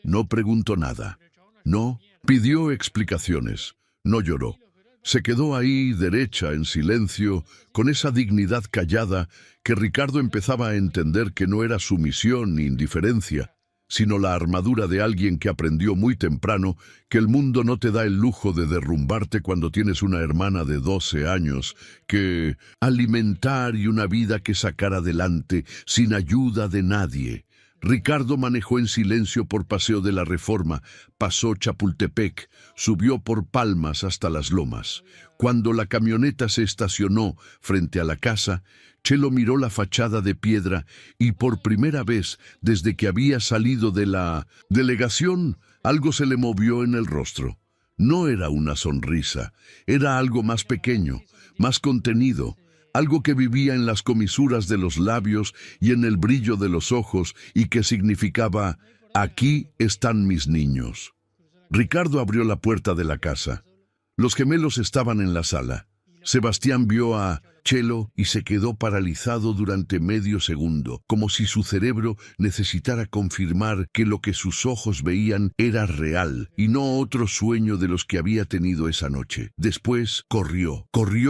Speaker 1: No preguntó nada. No pidió explicaciones. No lloró. Se quedó ahí derecha en silencio, con esa dignidad callada que Ricardo empezaba a entender que no era sumisión ni indiferencia, sino la armadura de alguien que aprendió muy temprano que el mundo no te da el lujo de derrumbarte cuando tienes una hermana de 12 años que alimentar y una vida que sacar adelante sin ayuda de nadie. Ricardo manejó en silencio por Paseo de la Reforma, pasó Chapultepec, subió por Palmas hasta Las Lomas. Cuando la camioneta se estacionó frente a la casa, Chelo miró la fachada de piedra y por primera vez desde que había salido de la delegación, algo se le movió en el rostro. No era una sonrisa, era algo más pequeño, más contenido, algo que vivía en las comisuras de los labios y en el brillo de los ojos y que significaba: «Aquí están mis niños». Ricardo abrió la puerta de la casa. Los gemelos estaban en la sala. Sebastián vio a Chelo y se quedó paralizado durante medio segundo, como si su cerebro necesitara confirmar que lo que sus ojos veían era real y no otro sueño de los que había tenido esa noche. Después corrió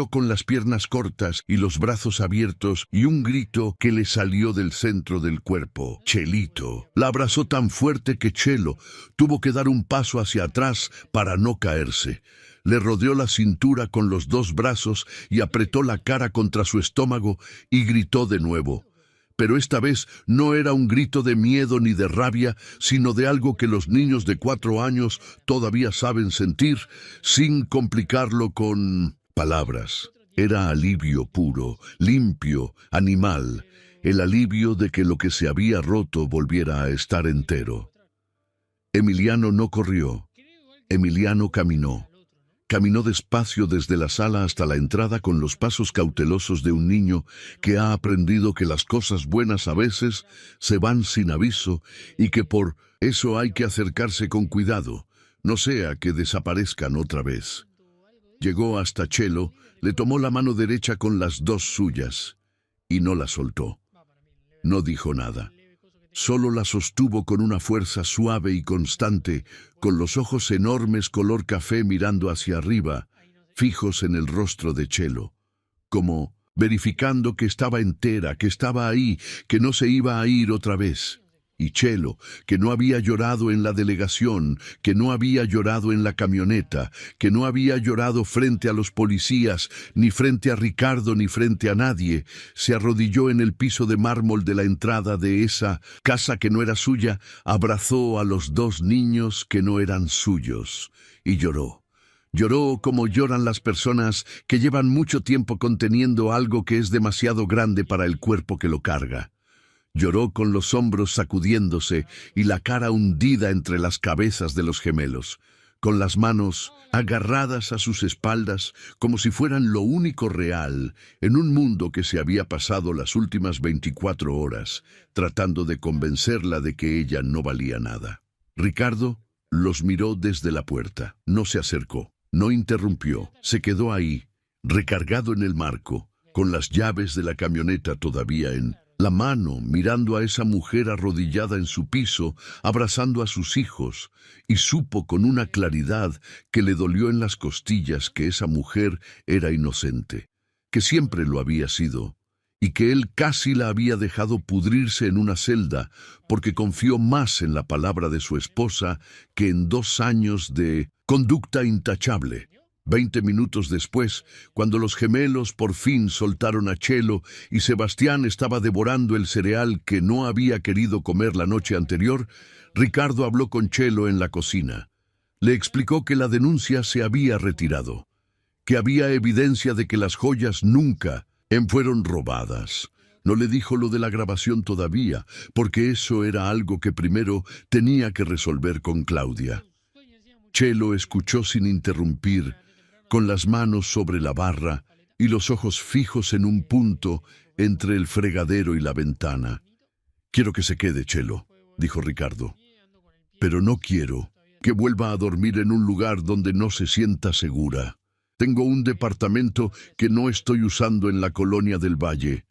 Speaker 1: con las piernas cortas y los brazos abiertos y un grito que le salió del centro del cuerpo: «Chelito». La abrazó tan fuerte que Chelo tuvo que dar un paso hacia atrás para no caerse. Le rodeó la cintura con los dos brazos y apretó la cara contra su estómago y gritó de nuevo. Pero esta vez no era un grito de miedo ni de rabia, sino de algo que los niños de 4 años todavía saben sentir, sin complicarlo con palabras. Era alivio puro, limpio, animal, el alivio de que lo que se había roto volviera a estar entero. Emiliano no corrió. Emiliano caminó. Caminó despacio desde la sala hasta la entrada con los pasos cautelosos de un niño que ha aprendido que las cosas buenas a veces se van sin aviso y que por eso hay que acercarse con cuidado, no sea que desaparezcan otra vez. Llegó hasta Chelo, le tomó la mano derecha con las dos suyas y no la soltó. No dijo nada. Solo la sostuvo con una fuerza suave y constante, con los ojos enormes color café mirando hacia arriba, fijos en el rostro de Chelo, como verificando que estaba entera, que estaba ahí, que no se iba a ir otra vez. Y Chelo, que no había llorado en la delegación, que no había llorado en la camioneta, que no había llorado frente a los policías, ni frente a Ricardo, ni frente a nadie, se arrodilló en el piso de mármol de la entrada de esa casa que no era suya, abrazó a los dos niños que no eran suyos, y lloró. Lloró como lloran las personas que llevan mucho tiempo conteniendo algo que es demasiado grande para el cuerpo que lo carga. Lloró con los hombros sacudiéndose y la cara hundida entre las cabezas de los gemelos, con las manos agarradas a sus espaldas como si fueran lo único real en un mundo que se había pasado las últimas 24 horas tratando de convencerla de que ella no valía nada. Ricardo los miró desde la puerta. No se acercó, no interrumpió. Se quedó ahí, recargado en el marco, con las llaves de la camioneta todavía en la mano, mirando a esa mujer arrodillada en su piso, abrazando a sus hijos, y supo con una claridad que le dolió en las costillas que esa mujer era inocente, que siempre lo había sido, y que él casi la había dejado pudrirse en una celda, porque confió más en la palabra de su esposa que en 2 años de conducta intachable. 20 minutos después, cuando los gemelos por fin soltaron a Chelo y Sebastián estaba devorando el cereal que no había querido comer la noche anterior, Ricardo habló con Chelo en la cocina. Le explicó que la denuncia se había retirado, que había evidencia de que las joyas nunca fueron robadas. No le dijo lo de la grabación todavía, porque eso era algo que primero tenía que resolver con Claudia. Chelo escuchó sin interrumpir, con las manos sobre la barra y los ojos fijos en un punto entre el fregadero y la ventana. «Quiero que se quede, Chelo», dijo Ricardo. «Pero no quiero que vuelva a dormir en un lugar donde no se sienta segura. Tengo un departamento que no estoy usando en la colonia del Valle.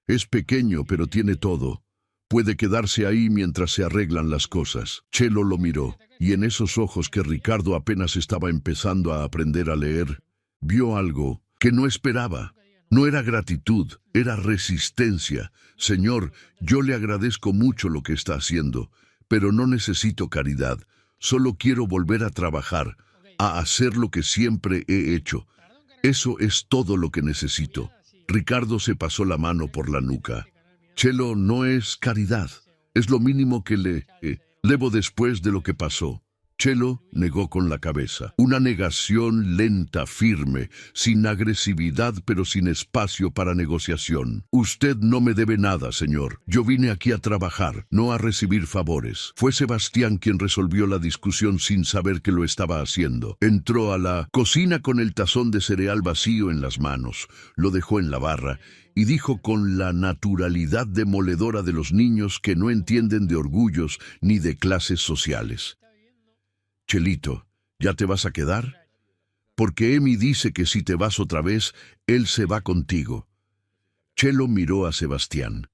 Speaker 1: Es pequeño, pero tiene todo. Puede quedarse ahí mientras se arreglan las cosas». Chelo lo miró, y en esos ojos que Ricardo apenas estaba empezando a aprender a leer, vio algo que no esperaba. No era gratitud, era resistencia. «Señor, yo le agradezco mucho lo que está haciendo, pero no necesito caridad. Solo quiero volver a trabajar, a hacer lo que siempre he hecho. Eso es todo lo que necesito». Ricardo se pasó la mano por la nuca. «Chelo, no es caridad. Es lo mínimo que le debo después de lo que pasó». Chelo negó con la cabeza. Una negación lenta, firme, sin agresividad, pero sin espacio para negociación. «Usted no me debe nada, señor. Yo vine aquí a trabajar, no a recibir favores». Fue Sebastián quien resolvió la discusión sin saber que lo estaba haciendo. Entró a la cocina con el tazón de cereal vacío en las manos, lo dejó en la barra y dijo con la naturalidad demoledora de los niños que no entienden de orgullos ni de clases sociales: «Chelito, ¿ya te vas a quedar? Porque Emi dice que si te vas otra vez, él se va contigo». Chelo miró a Sebastián.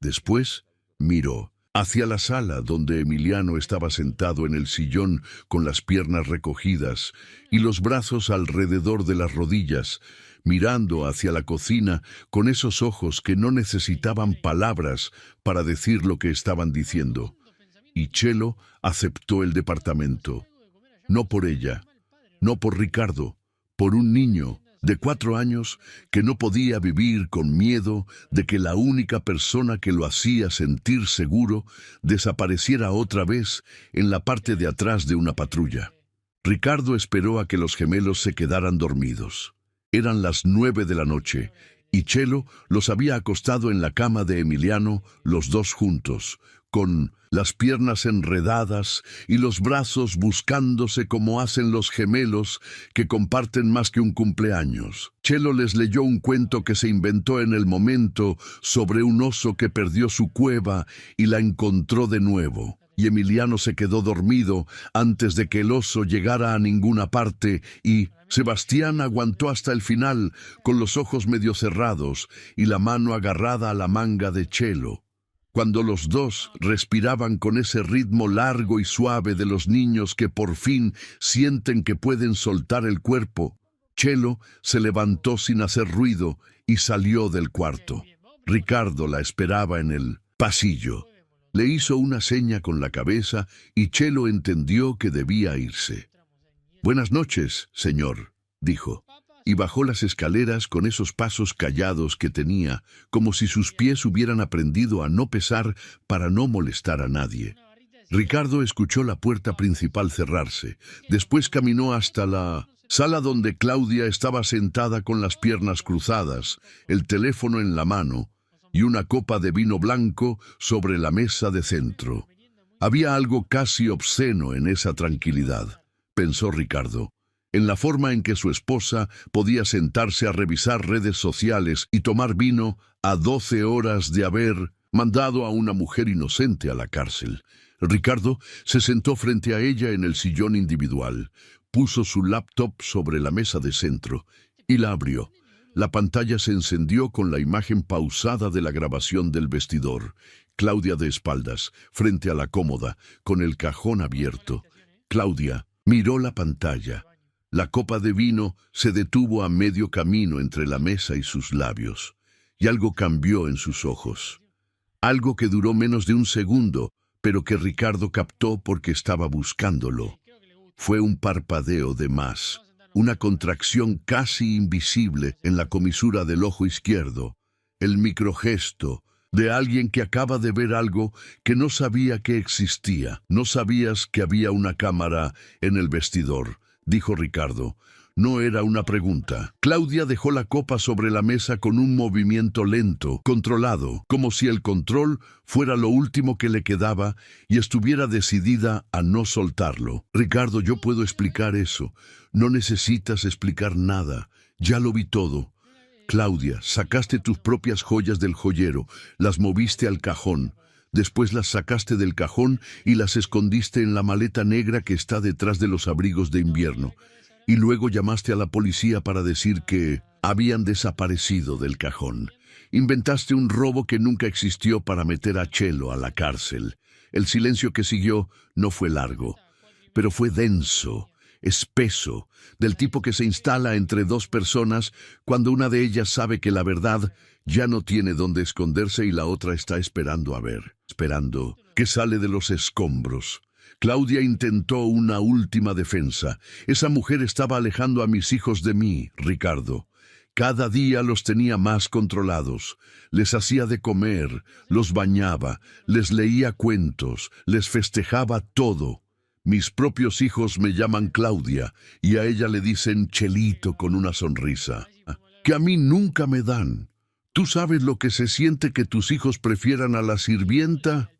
Speaker 1: Después miró hacia la sala donde Emiliano estaba sentado en el sillón con las piernas recogidas y los brazos alrededor de las rodillas, mirando hacia la cocina con esos ojos que no necesitaban palabras para decir lo que estaban diciendo. Y Chelo aceptó el departamento. No por ella, no por Ricardo, por un niño de 4 años que no podía vivir con miedo de que la única persona que lo hacía sentir seguro desapareciera otra vez en la parte de atrás de una patrulla. Ricardo esperó a que los gemelos se quedaran dormidos. Eran las 9 de la noche y Chelo los había acostado en la cama de Emiliano, los dos juntos, con las piernas enredadas y los brazos buscándose como hacen los gemelos que comparten más que un cumpleaños. Chelo les leyó un cuento que se inventó en el momento sobre un oso que perdió su cueva y la encontró de nuevo. Y Emiliano se quedó dormido antes de que el oso llegara a ninguna parte y Sebastián aguantó hasta el final con los ojos medio cerrados y la mano agarrada a la manga de Chelo. Cuando los dos respiraban con ese ritmo largo y suave de los niños que por fin sienten que pueden soltar el cuerpo, Chelo se levantó sin hacer ruido y salió del cuarto. Ricardo la esperaba en el pasillo. Le hizo una seña con la cabeza y Chelo entendió que debía irse. «Buenas noches, señor», dijo, y bajó las escaleras con esos pasos callados que tenía, como si sus pies hubieran aprendido a no pesar para no molestar a nadie. Ricardo escuchó la puerta principal cerrarse. Después caminó hasta la sala donde Claudia estaba sentada con las piernas cruzadas, el teléfono en la mano y una copa de vino blanco sobre la mesa de centro. Había algo casi obsceno en esa tranquilidad, pensó Ricardo, en la forma en que su esposa podía sentarse a revisar redes sociales y tomar vino a 12 horas de haber mandado a una mujer inocente a la cárcel. Ricardo se sentó frente a ella en el sillón individual, puso su laptop sobre la mesa de centro y la abrió. La pantalla se encendió con la imagen pausada de la grabación del vestidor. Claudia de espaldas, frente a la cómoda, con el cajón abierto. Claudia miró la pantalla. La copa de vino se detuvo a medio camino entre la mesa y sus labios, y algo cambió en sus ojos. Algo que duró menos de un segundo, pero que Ricardo captó porque estaba buscándolo. Fue un parpadeo de más, una contracción casi invisible en la comisura del ojo izquierdo, el microgesto de alguien que acaba de ver algo que no sabía que existía. No sabías que había una cámara en el vestidor, dijo Ricardo. No era una pregunta. Claudia dejó la copa sobre la mesa con un movimiento lento, controlado, como si el control fuera lo último que le quedaba y estuviera decidida a no soltarlo. Ricardo, yo puedo explicar eso. No necesitas explicar nada. Ya lo vi todo. Claudia, sacaste tus propias joyas del joyero, las moviste al cajón. Después las sacaste del cajón y las escondiste en la maleta negra que está detrás de los abrigos de invierno. Y luego llamaste a la policía para decir que habían desaparecido del cajón. Inventaste un robo que nunca existió para meter a Chelo a la cárcel. El silencio que siguió no fue largo, pero fue denso, espeso, del tipo que se instala entre dos personas cuando una de ellas sabe que la verdad ya no tiene dónde esconderse y la otra está esperando esperando que sale de los escombros. Claudia intentó una última defensa. Esa mujer estaba alejando a mis hijos de mí, Ricardo. Cada día los tenía más controlados. Les hacía de comer, los bañaba, les leía cuentos, les festejaba todo. Mis propios hijos me llaman Claudia y a ella le dicen Chelito con una sonrisa, que a mí nunca me dan. ¿Tú sabes lo que se siente que tus hijos prefieran a la sirvienta?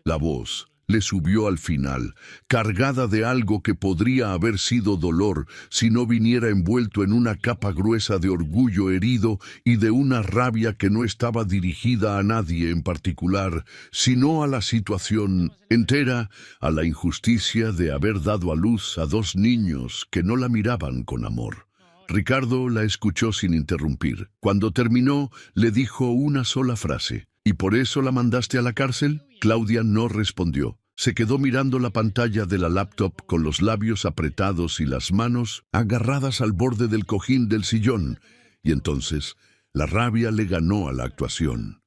Speaker 1: La voz le subió al final, cargada de algo que podría haber sido dolor si no viniera envuelto en una capa gruesa de orgullo herido y de una rabia que no estaba dirigida a nadie en particular, sino a la situación entera, a la injusticia de haber dado a luz a dos niños que no la miraban con amor. Ricardo la escuchó sin interrumpir. Cuando terminó, le dijo una sola frase. ¿Y por eso la mandaste a la cárcel? Claudia no respondió. Se quedó mirando la pantalla de la laptop con los labios apretados y las manos agarradas al borde del cojín del sillón. Y entonces la rabia le ganó a la actuación.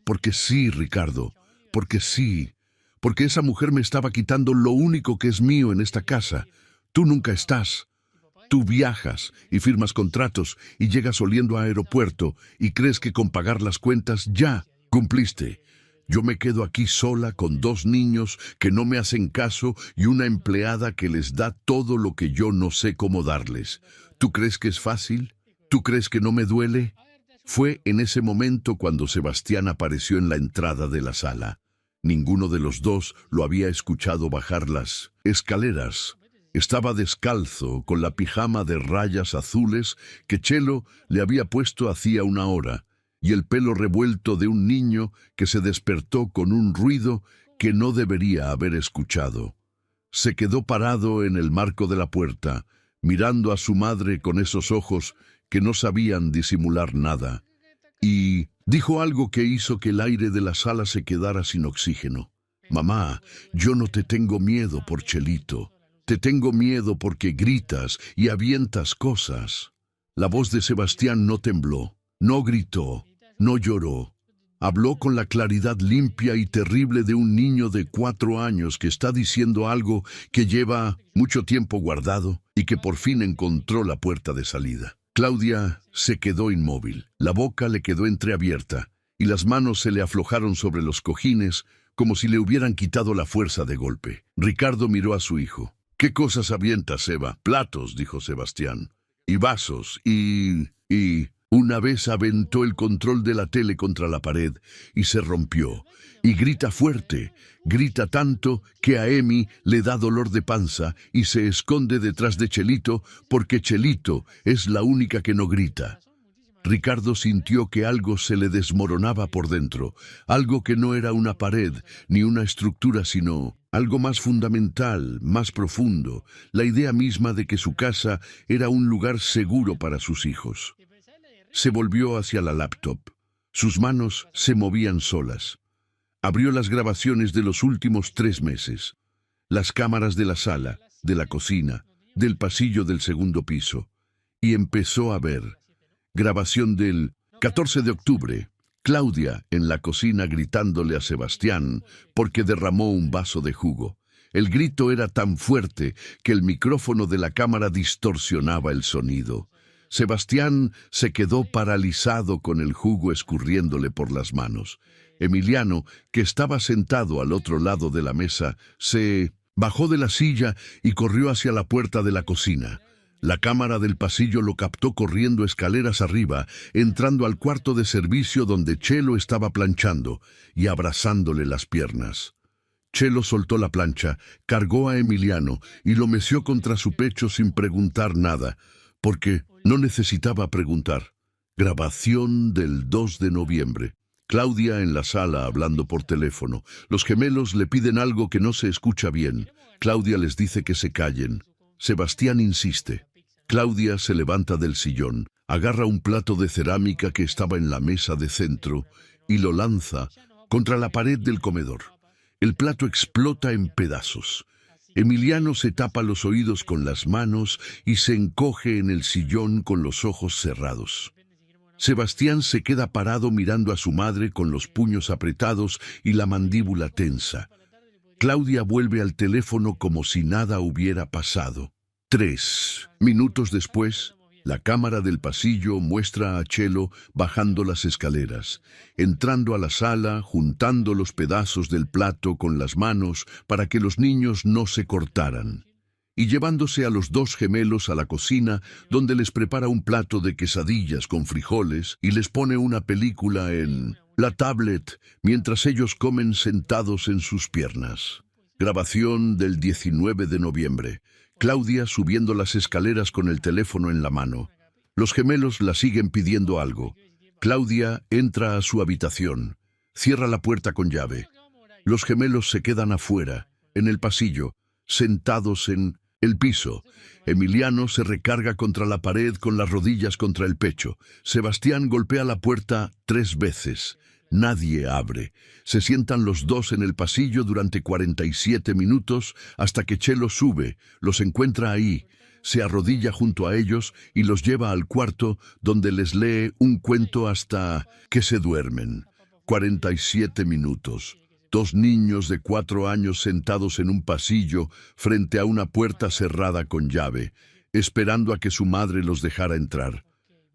Speaker 1: Porque sí, Ricardo, porque sí. Porque esa mujer me estaba quitando lo único que es mío en esta casa. Tú nunca estás. Tú viajas y firmas contratos y llegas oliendo a aeropuerto y crees que con pagar las cuentas ya cumpliste. Yo me quedo aquí sola con dos niños que no me hacen caso y una empleada que les da todo lo que yo no sé cómo darles. ¿Tú crees que es fácil? ¿Tú crees que no me duele? Fue en ese momento cuando Sebastián apareció en la entrada de la sala. Ninguno de los dos lo había escuchado bajar las escaleras. Estaba descalzo, con la pijama de rayas azules que Chelo le había puesto hacía una hora, y el pelo revuelto de un niño que se despertó con un ruido que no debería haber escuchado. Se quedó parado en el marco de la puerta, mirando a su madre con esos ojos que no sabían disimular nada, y dijo algo que hizo que el aire de la sala se quedara sin oxígeno. «Mamá, yo no te tengo miedo por Chelito. Te tengo miedo porque gritas y avientas cosas». La voz de Sebastián no tembló, no gritó, no lloró. Habló con la claridad limpia y terrible de un niño de 4 años que está diciendo algo que lleva mucho tiempo guardado y que por fin encontró la puerta de salida. Claudia se quedó inmóvil, la boca le quedó entreabierta y las manos se le aflojaron sobre los cojines como si le hubieran quitado la fuerza de golpe. Ricardo miró a su hijo. «¿Qué cosas avientas, Seba?» «Platos», dijo Sebastián, «y vasos, y...» Una vez aventó el control de la tele contra la pared y se rompió. Y grita fuerte, grita tanto que a Emi le da dolor de panza y se esconde detrás de Chelito porque Chelito es la única que no grita. Ricardo sintió que algo se le desmoronaba por dentro, algo que no era una pared ni una estructura, sino algo más fundamental, más profundo, la idea misma de que su casa era un lugar seguro para sus hijos. Se volvió hacia la laptop. Sus manos se movían solas. Abrió las grabaciones de los últimos 3 meses, las cámaras de la sala, de la cocina, del pasillo del segundo piso, y empezó a ver. Grabación del 14 de octubre. Claudia en la cocina gritándole a Sebastián porque derramó un vaso de jugo. El grito era tan fuerte que el micrófono de la cámara distorsionaba el sonido. Sebastián se quedó paralizado con el jugo escurriéndole por las manos. Emiliano, que estaba sentado al otro lado de la mesa, se bajó de la silla y corrió hacia la puerta de la cocina. La cámara del pasillo lo captó corriendo escaleras arriba, entrando al cuarto de servicio donde Chelo estaba planchando y abrazándole las piernas. Chelo soltó la plancha, cargó a Emiliano y lo meció contra su pecho sin preguntar nada, porque no necesitaba preguntar. Grabación del 2 de noviembre. Claudia en la sala hablando por teléfono. Los gemelos le piden algo que no se escucha bien. Claudia les dice que se callen. Sebastián insiste. Claudia se levanta del sillón, agarra un plato de cerámica que estaba en la mesa de centro y lo lanza contra la pared del comedor. El plato explota en pedazos. Emiliano se tapa los oídos con las manos y se encoge en el sillón con los ojos cerrados. Sebastián se queda parado mirando a su madre con los puños apretados y la mandíbula tensa. Claudia vuelve al teléfono como si nada hubiera pasado. 3 minutos después, la cámara del pasillo muestra a Chelo bajando las escaleras, entrando a la sala, juntando los pedazos del plato con las manos para que los niños no se cortaran, y llevándose a los 2 gemelos a la cocina, donde les prepara un plato de quesadillas con frijoles y les pone una película en la tablet mientras ellos comen sentados en sus piernas. Grabación del 19 de noviembre. Claudia subiendo las escaleras con el teléfono en la mano. Los gemelos la siguen pidiendo algo. Claudia entra a su habitación. Cierra la puerta con llave. Los gemelos se quedan afuera, en el pasillo, sentados en el piso. Emiliano se recarga contra la pared con las rodillas contra el pecho. Sebastián golpea la puerta 3 veces. Nadie abre. Se sientan los 2 en el pasillo durante 47 minutos hasta que Chelo sube, los encuentra ahí, se arrodilla junto a ellos y los lleva al cuarto donde les lee un cuento hasta que se duermen. 47 minutos. 2 niños de 4 años sentados en un pasillo frente a una puerta cerrada con llave, esperando a que su madre los dejara entrar.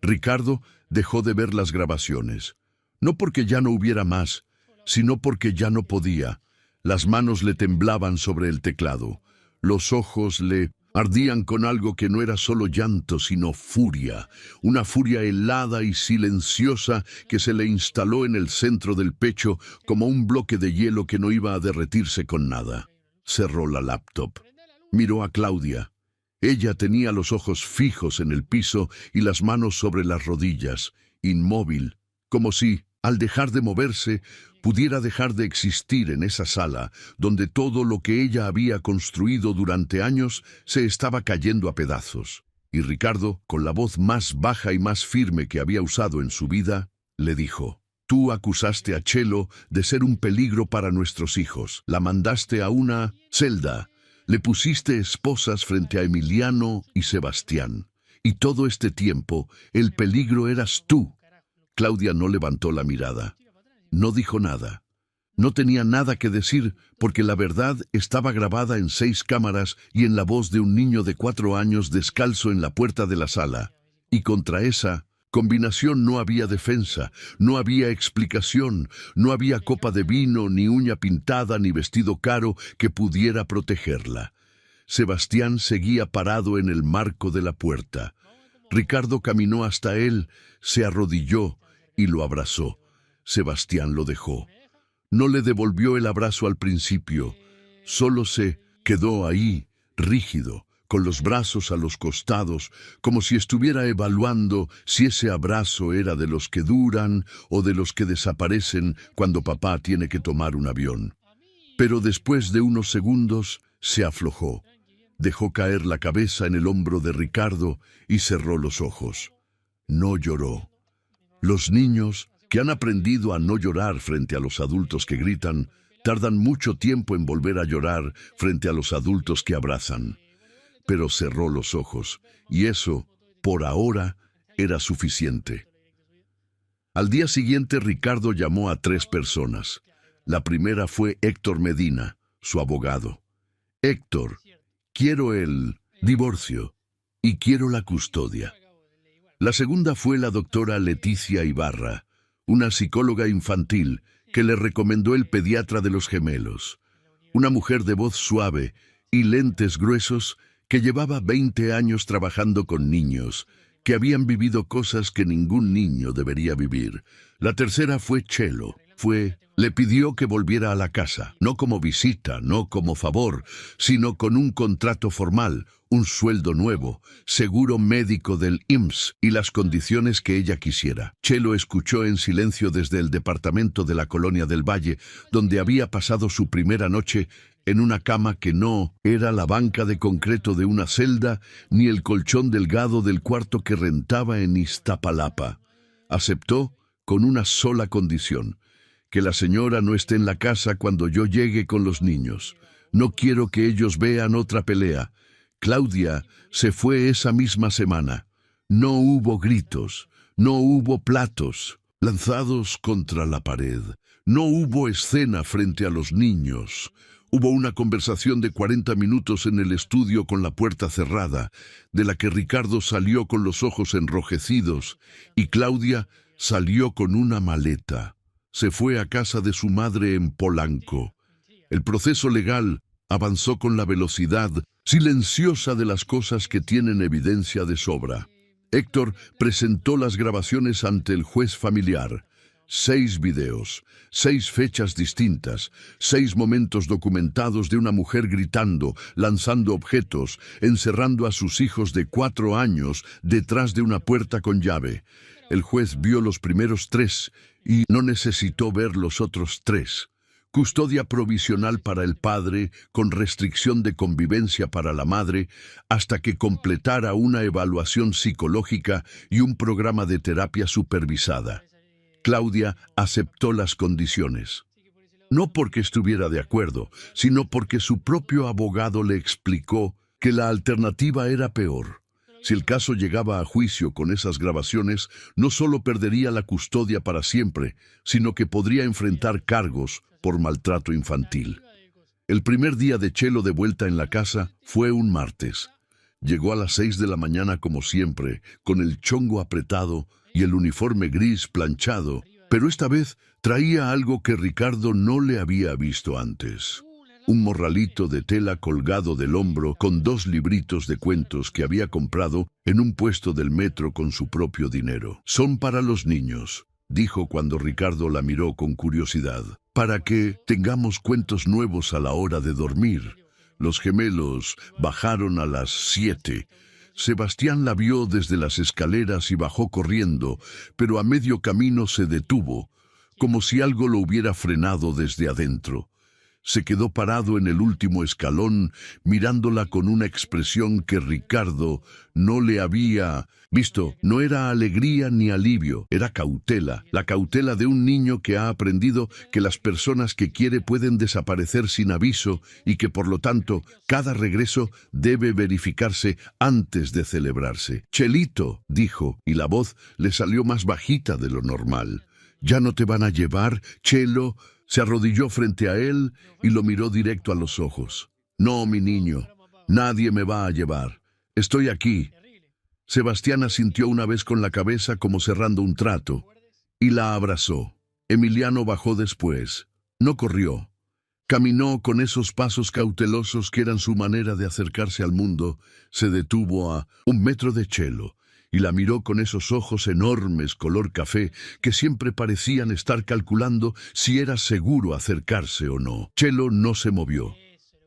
Speaker 1: Ricardo dejó de ver las grabaciones. No porque ya no hubiera más, sino porque ya no podía. Las manos le temblaban sobre el teclado. Los ojos le ardían con algo que no era solo llanto, sino furia. Una furia helada y silenciosa que se le instaló en el centro del pecho como un bloque de hielo que no iba a derretirse con nada. Cerró la laptop. Miró a Claudia. Ella tenía los ojos fijos en el piso y las manos sobre las rodillas, inmóvil, como si, al dejar de moverse, pudiera dejar de existir en esa sala, donde todo lo que ella había construido durante años se estaba cayendo a pedazos. Y Ricardo, con la voz más baja y más firme que había usado en su vida, le dijo: «Tú acusaste a Chelo de ser un peligro para nuestros hijos. La mandaste a una celda. Le pusiste esposas frente a Emiliano y Sebastián. Y todo este tiempo, el peligro eras tú». Claudia no levantó la mirada. No dijo nada. No tenía nada que decir porque la verdad estaba grabada en 6 cámaras y en la voz de un niño de 4 años descalzo en la puerta de la sala. Y contra esa combinación no había defensa, no había explicación, no había copa de vino, ni uña pintada, ni vestido caro que pudiera protegerla. Sebastián seguía parado en el marco de la puerta. Ricardo caminó hasta él, se arrodilló y lo abrazó. Sebastián lo dejó. No le devolvió el abrazo al principio. Solo se quedó ahí, rígido, con los brazos a los costados, como si estuviera evaluando si ese abrazo era de los que duran o de los que desaparecen cuando papá tiene que tomar un avión. Pero después de unos segundos se aflojó, dejó caer la cabeza en el hombro de Ricardo y cerró los ojos. No lloró. Los niños, que han aprendido a no llorar frente a los adultos que gritan, tardan mucho tiempo en volver a llorar frente a los adultos que abrazan. Pero cerró los ojos, y eso, por ahora, era suficiente. Al día siguiente, Ricardo llamó a 3 personas. La primera fue Héctor Medina, su abogado. Héctor, quiero el divorcio y quiero la custodia. La segunda fue la doctora Leticia Ibarra, una psicóloga infantil que le recomendó el pediatra de los gemelos, una mujer de voz suave y lentes gruesos que llevaba 20 años trabajando con niños, que habían vivido cosas que ningún niño debería vivir. La tercera fue Chelo. Le pidió que volviera a la casa, no como visita, no como favor, sino con un contrato formal, un sueldo nuevo, seguro médico del IMSS y las condiciones que ella quisiera. Chelo escuchó en silencio desde el departamento de la Colonia del Valle, donde había pasado su primera noche en una cama que no era la banca de concreto de una celda, ni el colchón delgado del cuarto que rentaba en Iztapalapa. Aceptó con una sola condición: que la señora no esté en la casa cuando yo llegue con los niños. No quiero que ellos vean otra pelea. Claudia se fue esa misma semana. No hubo gritos, no hubo platos lanzados contra la pared, no hubo escena frente a los niños. Hubo una conversación de 40 minutos en el estudio con la puerta cerrada, de la que Ricardo salió con los ojos enrojecidos y Claudia salió con una maleta. Se fue a casa de su madre en Polanco. El proceso legal avanzó con la velocidad silenciosa de las cosas que tienen evidencia de sobra. Héctor presentó las grabaciones ante el juez familiar. 6 videos, 6 fechas distintas, 6 momentos documentados de una mujer gritando, lanzando objetos, encerrando a sus hijos de 4 años detrás de una puerta con llave. El juez vio los primeros 3 y no necesitó ver los otros 3. Custodia provisional para el padre, con restricción de convivencia para la madre, hasta que completara una evaluación psicológica y un programa de terapia supervisada. Claudia aceptó las condiciones. No porque estuviera de acuerdo, sino porque su propio abogado le explicó que la alternativa era peor. Si el caso llegaba a juicio con esas grabaciones, no solo perdería la custodia para siempre, sino que podría enfrentar cargos por maltrato infantil. El primer día de Chelo de vuelta en la casa fue un martes. Llegó a las 6 de la mañana como siempre, con el chongo apretado y el uniforme gris planchado, pero esta vez traía algo que Ricardo no le había visto antes. Un morralito de tela colgado del hombro con 2 libritos de cuentos que había comprado en un puesto del metro con su propio dinero. «Son para los niños», dijo cuando Ricardo la miró con curiosidad, «para que tengamos cuentos nuevos a la hora de dormir». Los gemelos bajaron a las 7. Sebastián la vio desde las escaleras y bajó corriendo, pero a medio camino se detuvo, como si algo lo hubiera frenado desde adentro. Se quedó parado en el último escalón, mirándola con una expresión que Ricardo no le había visto. No era alegría ni alivio, era cautela. La cautela de un niño que ha aprendido que las personas que quiere pueden desaparecer sin aviso y que, por lo tanto, cada regreso debe verificarse antes de celebrarse. «Chelito», dijo, y la voz le salió más bajita de lo normal. «¿Ya no te van a llevar, Chelo?» Se arrodilló frente a él y lo miró directo a los ojos. «No, mi niño, nadie me va a llevar. Estoy aquí». Sebastián asintió una vez con la cabeza como cerrando un trato, y la abrazó. Emiliano bajó después. No corrió. Caminó con esos pasos cautelosos que eran su manera de acercarse al mundo. Se detuvo a 1 metro de Chelo y la miró con esos ojos enormes color café que siempre parecían estar calculando si era seguro acercarse o no. Chelo no se movió,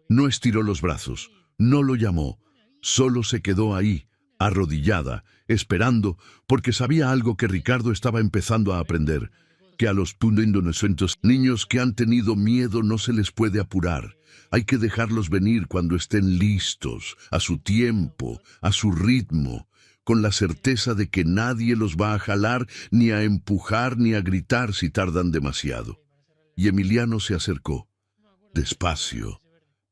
Speaker 1: no estiró los brazos, no lo llamó, Solo se quedó ahí, arrodillada, esperando, porque sabía algo que Ricardo estaba empezando a aprender, que a los inocentes niños que han tenido miedo no se les puede apurar. Hay que dejarlos venir cuando estén listos, a su tiempo, a su ritmo, con la certeza de que nadie los va a jalar, ni a empujar, ni a gritar si tardan demasiado. Y Emiliano se acercó, despacio,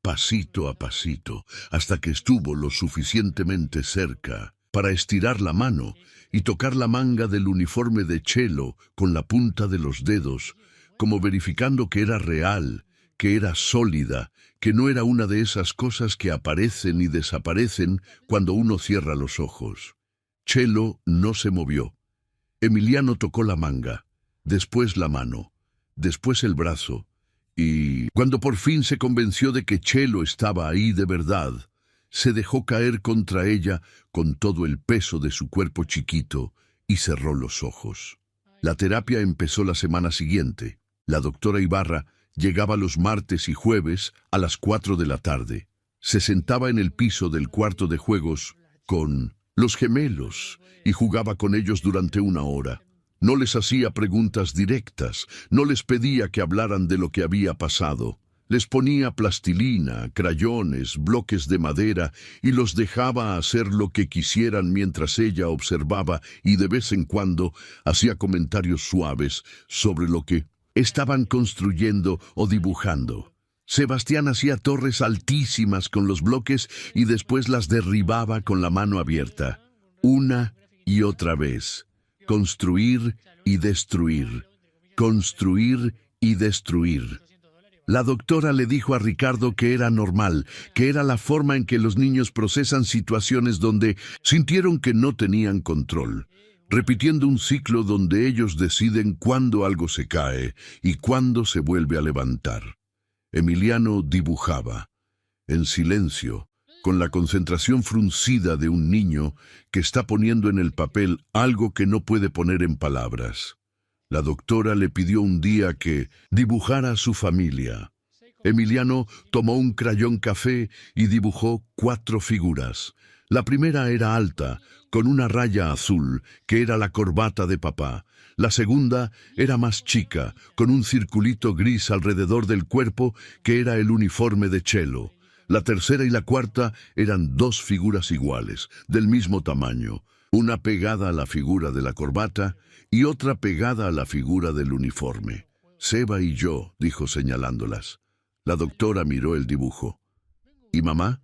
Speaker 1: pasito a pasito, hasta que estuvo lo suficientemente cerca para estirar la mano y tocar la manga del uniforme de Chelo con la punta de los dedos, como verificando que era real, que era sólida, que no era una de esas cosas que aparecen y desaparecen cuando uno cierra los ojos. Chelo no se movió. Emiliano tocó la manga, después la mano, después el brazo, y cuando por fin se convenció de que Chelo estaba ahí de verdad, se dejó caer contra ella con todo el peso de su cuerpo chiquito y cerró los ojos. La terapia empezó la semana siguiente. La doctora Ibarra llegaba los martes y jueves a las 4 de la tarde. Se sentaba en el piso del cuarto de juegos con los gemelos y jugaba con ellos durante 1 hora. No les hacía preguntas directas, no les pedía que hablaran de lo que había pasado. Les ponía plastilina, crayones, bloques de madera y los dejaba hacer lo que quisieran mientras ella observaba y de vez en cuando hacía comentarios suaves sobre lo que estaban construyendo o dibujando. Sebastián hacía torres altísimas con los bloques y después las derribaba con la mano abierta, una y otra vez. Construir y destruir, construir y destruir. La doctora le dijo a Ricardo que era normal, que era la forma en que los niños procesan situaciones donde sintieron que no tenían control, repitiendo un ciclo donde ellos deciden cuándo algo se cae y cuándo se vuelve a levantar. Emiliano dibujaba, en silencio, con la concentración fruncida de un niño que está poniendo en el papel algo que no puede poner en palabras. La doctora le pidió un día que dibujara a su familia. Emiliano tomó un crayón café y dibujó 4 figuras. La primera era alta, con una raya azul, que era la corbata de papá. La segunda era más chica, con un circulito gris alrededor del cuerpo, que era el uniforme de Chelo. La tercera y la cuarta eran 2 figuras iguales, del mismo tamaño, una pegada a la figura de la corbata y otra pegada a la figura del uniforme. Seba y yo, dijo señalándolas. La doctora miró el dibujo. ¿Y mamá?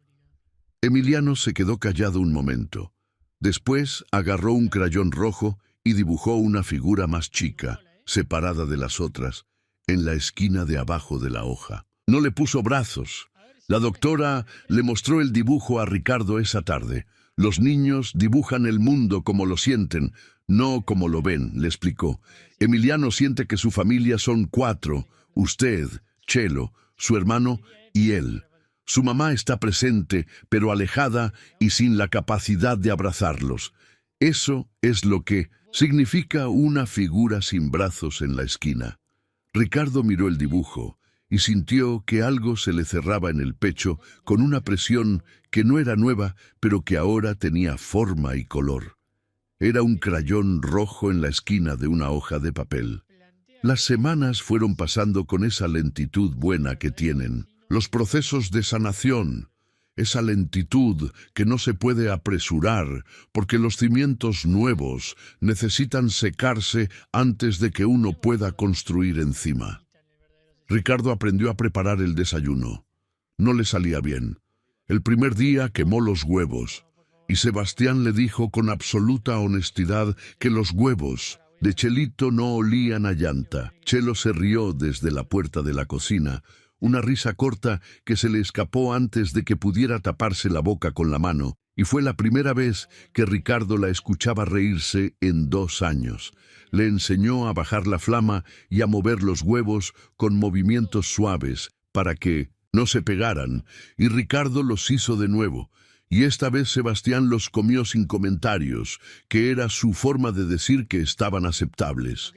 Speaker 1: Emiliano se quedó callado un momento. Después agarró un crayón rojo y dibujó una figura más chica, separada de las otras, en la esquina de abajo de la hoja. No le puso brazos. La doctora le mostró el dibujo a Ricardo esa tarde. Los niños dibujan el mundo como lo sienten, no como lo ven, le explicó. Emiliano siente que su familia son 4, usted, Chelo, su hermano y él. Su mamá está presente, pero alejada y sin la capacidad de abrazarlos. Eso es lo que significa una figura sin brazos en la esquina. Ricardo miró el dibujo y sintió que algo se le cerraba en el pecho con una presión que no era nueva, pero que ahora tenía forma y color. Era un crayón rojo en la esquina de una hoja de papel. Las semanas fueron pasando con esa lentitud buena que tienen los procesos de sanación, esa lentitud que no se puede apresurar porque los cimientos nuevos necesitan secarse antes de que uno pueda construir encima. Ricardo aprendió a preparar el desayuno. No le salía bien. El primer día quemó los huevos, y Sebastián le dijo con absoluta honestidad que los huevos de Chelito no olían a llanta. Chelo se rió desde la puerta de la cocina, una risa corta que se le escapó antes de que pudiera taparse la boca con la mano, y fue la primera vez que Ricardo la escuchaba reírse en 2 años. Le enseñó a bajar la flama y a mover los huevos con movimientos suaves para que no se pegaran, y Ricardo los hizo de nuevo, y esta vez Sebastián los comió sin comentarios, que era su forma de decir que estaban aceptables.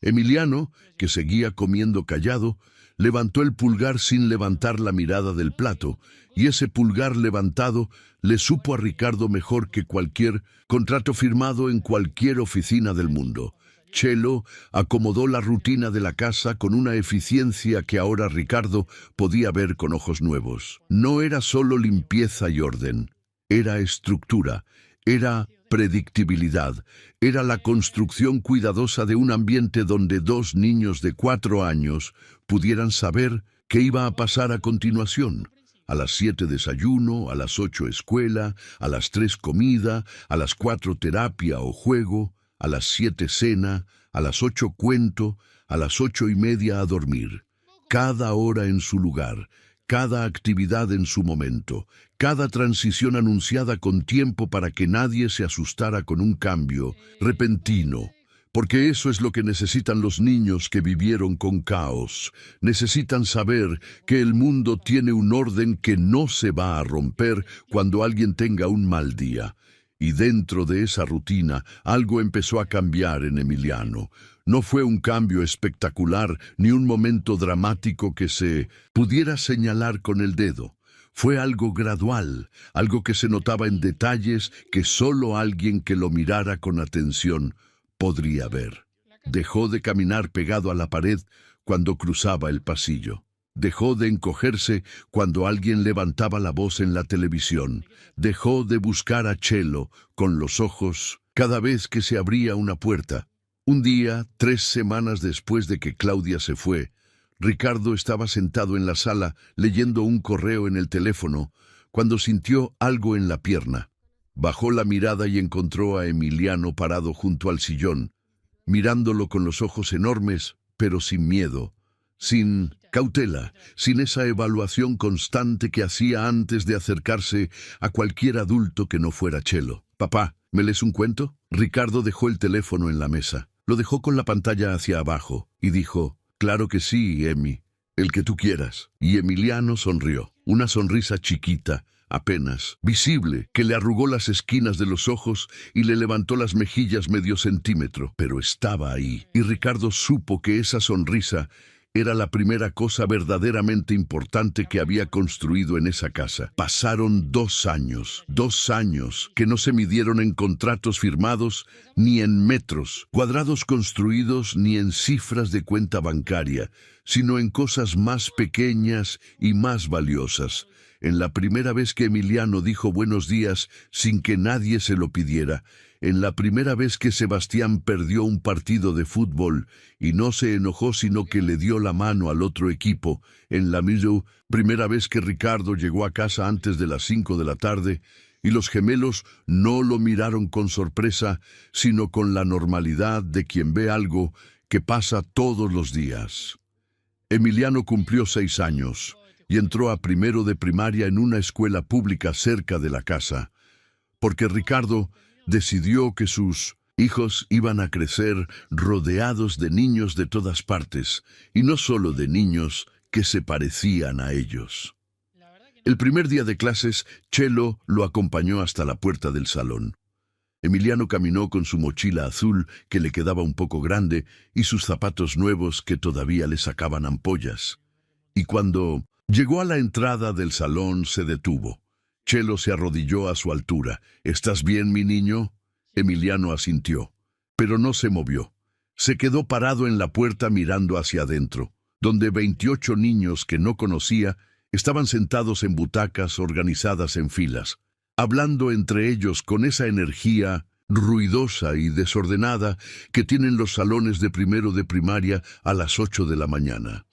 Speaker 1: Emiliano, que seguía comiendo callado, levantó el pulgar sin levantar la mirada del plato, y ese pulgar levantado le supo a Ricardo mejor que cualquier contrato firmado en cualquier oficina del mundo. Chelo acomodó la rutina de la casa con una eficiencia que ahora Ricardo podía ver con ojos nuevos. No era solo limpieza y orden, era estructura, era predictibilidad, era la construcción cuidadosa de un ambiente donde dos niños de 4 años pudieran saber qué iba a pasar a continuación. A las 7 desayuno, a las 8 escuela, a las 3 comida, a las 4 terapia o juego, a las 7 cena, a las 8 cuento, a las 8:30 a dormir. Cada hora en su lugar, cada actividad en su momento, cada transición anunciada con tiempo para que nadie se asustara con un cambio repentino. Porque eso es lo que necesitan los niños que vivieron con caos. Necesitan saber que el mundo tiene un orden que no se va a romper cuando alguien tenga un mal día. Y dentro de esa rutina, algo empezó a cambiar en Emiliano. No fue un cambio espectacular ni un momento dramático que se pudiera señalar con el dedo. Fue algo gradual, algo que se notaba en detalles que solo alguien que lo mirara con atención podría ver. Dejó de caminar pegado a la pared cuando cruzaba el pasillo. Dejó de encogerse cuando alguien levantaba la voz en la televisión. Dejó de buscar a Chelo con los ojos cada vez que se abría una puerta. Un día, 3 semanas después de que Claudia se fue, Ricardo estaba sentado en la sala leyendo un correo en el teléfono cuando sintió algo en la pierna. Bajó la mirada y encontró a Emiliano parado junto al sillón, mirándolo con los ojos enormes, pero sin miedo, sin cautela, sin esa evaluación constante que hacía antes de acercarse a cualquier adulto que no fuera Chelo. «Papá, ¿me lees un cuento?» Ricardo dejó el teléfono en la mesa, lo dejó con la pantalla hacia abajo y dijo: «Claro que sí, Emi, el que tú quieras». Y Emiliano sonrió, una sonrisa chiquita, apenas visible, que le arrugó las esquinas de los ojos y le levantó las mejillas medio centímetro, pero estaba ahí, y Ricardo supo que esa sonrisa era la primera cosa verdaderamente importante que había construido en esa casa. Pasaron 2 años que no se midieron en contratos firmados, ni en metros cuadrados construidos, ni en cifras de cuenta bancaria, sino en cosas más pequeñas y más valiosas. En la primera vez que Emiliano dijo buenos días sin que nadie se lo pidiera, en la primera vez que Sebastián perdió un partido de fútbol y no se enojó sino que le dio la mano al otro equipo, en la primera vez que Ricardo llegó a casa antes de las 5 de la tarde y los gemelos no lo miraron con sorpresa, sino con la normalidad de quien ve algo que pasa todos los días. Emiliano cumplió 6 años y entró a primero de primaria en una escuela pública cerca de la casa, porque Ricardo decidió que sus hijos iban a crecer rodeados de niños de todas partes, y no solo de niños que se parecían a ellos. El primer día de clases, Chelo lo acompañó hasta la puerta del salón. Emiliano caminó con su mochila azul, que le quedaba un poco grande, y sus zapatos nuevos que todavía le sacaban ampollas. Y cuando llegó a la entrada del salón, se detuvo. Chelo se arrodilló a su altura. «¿Estás bien, mi niño?» Emiliano asintió, pero no se movió. Se quedó parado en la puerta mirando hacia adentro, donde 28 niños que no conocía estaban sentados en butacas organizadas en filas, hablando entre ellos con esa energía ruidosa y desordenada que tienen los salones de primero de primaria a las 8 de la mañana.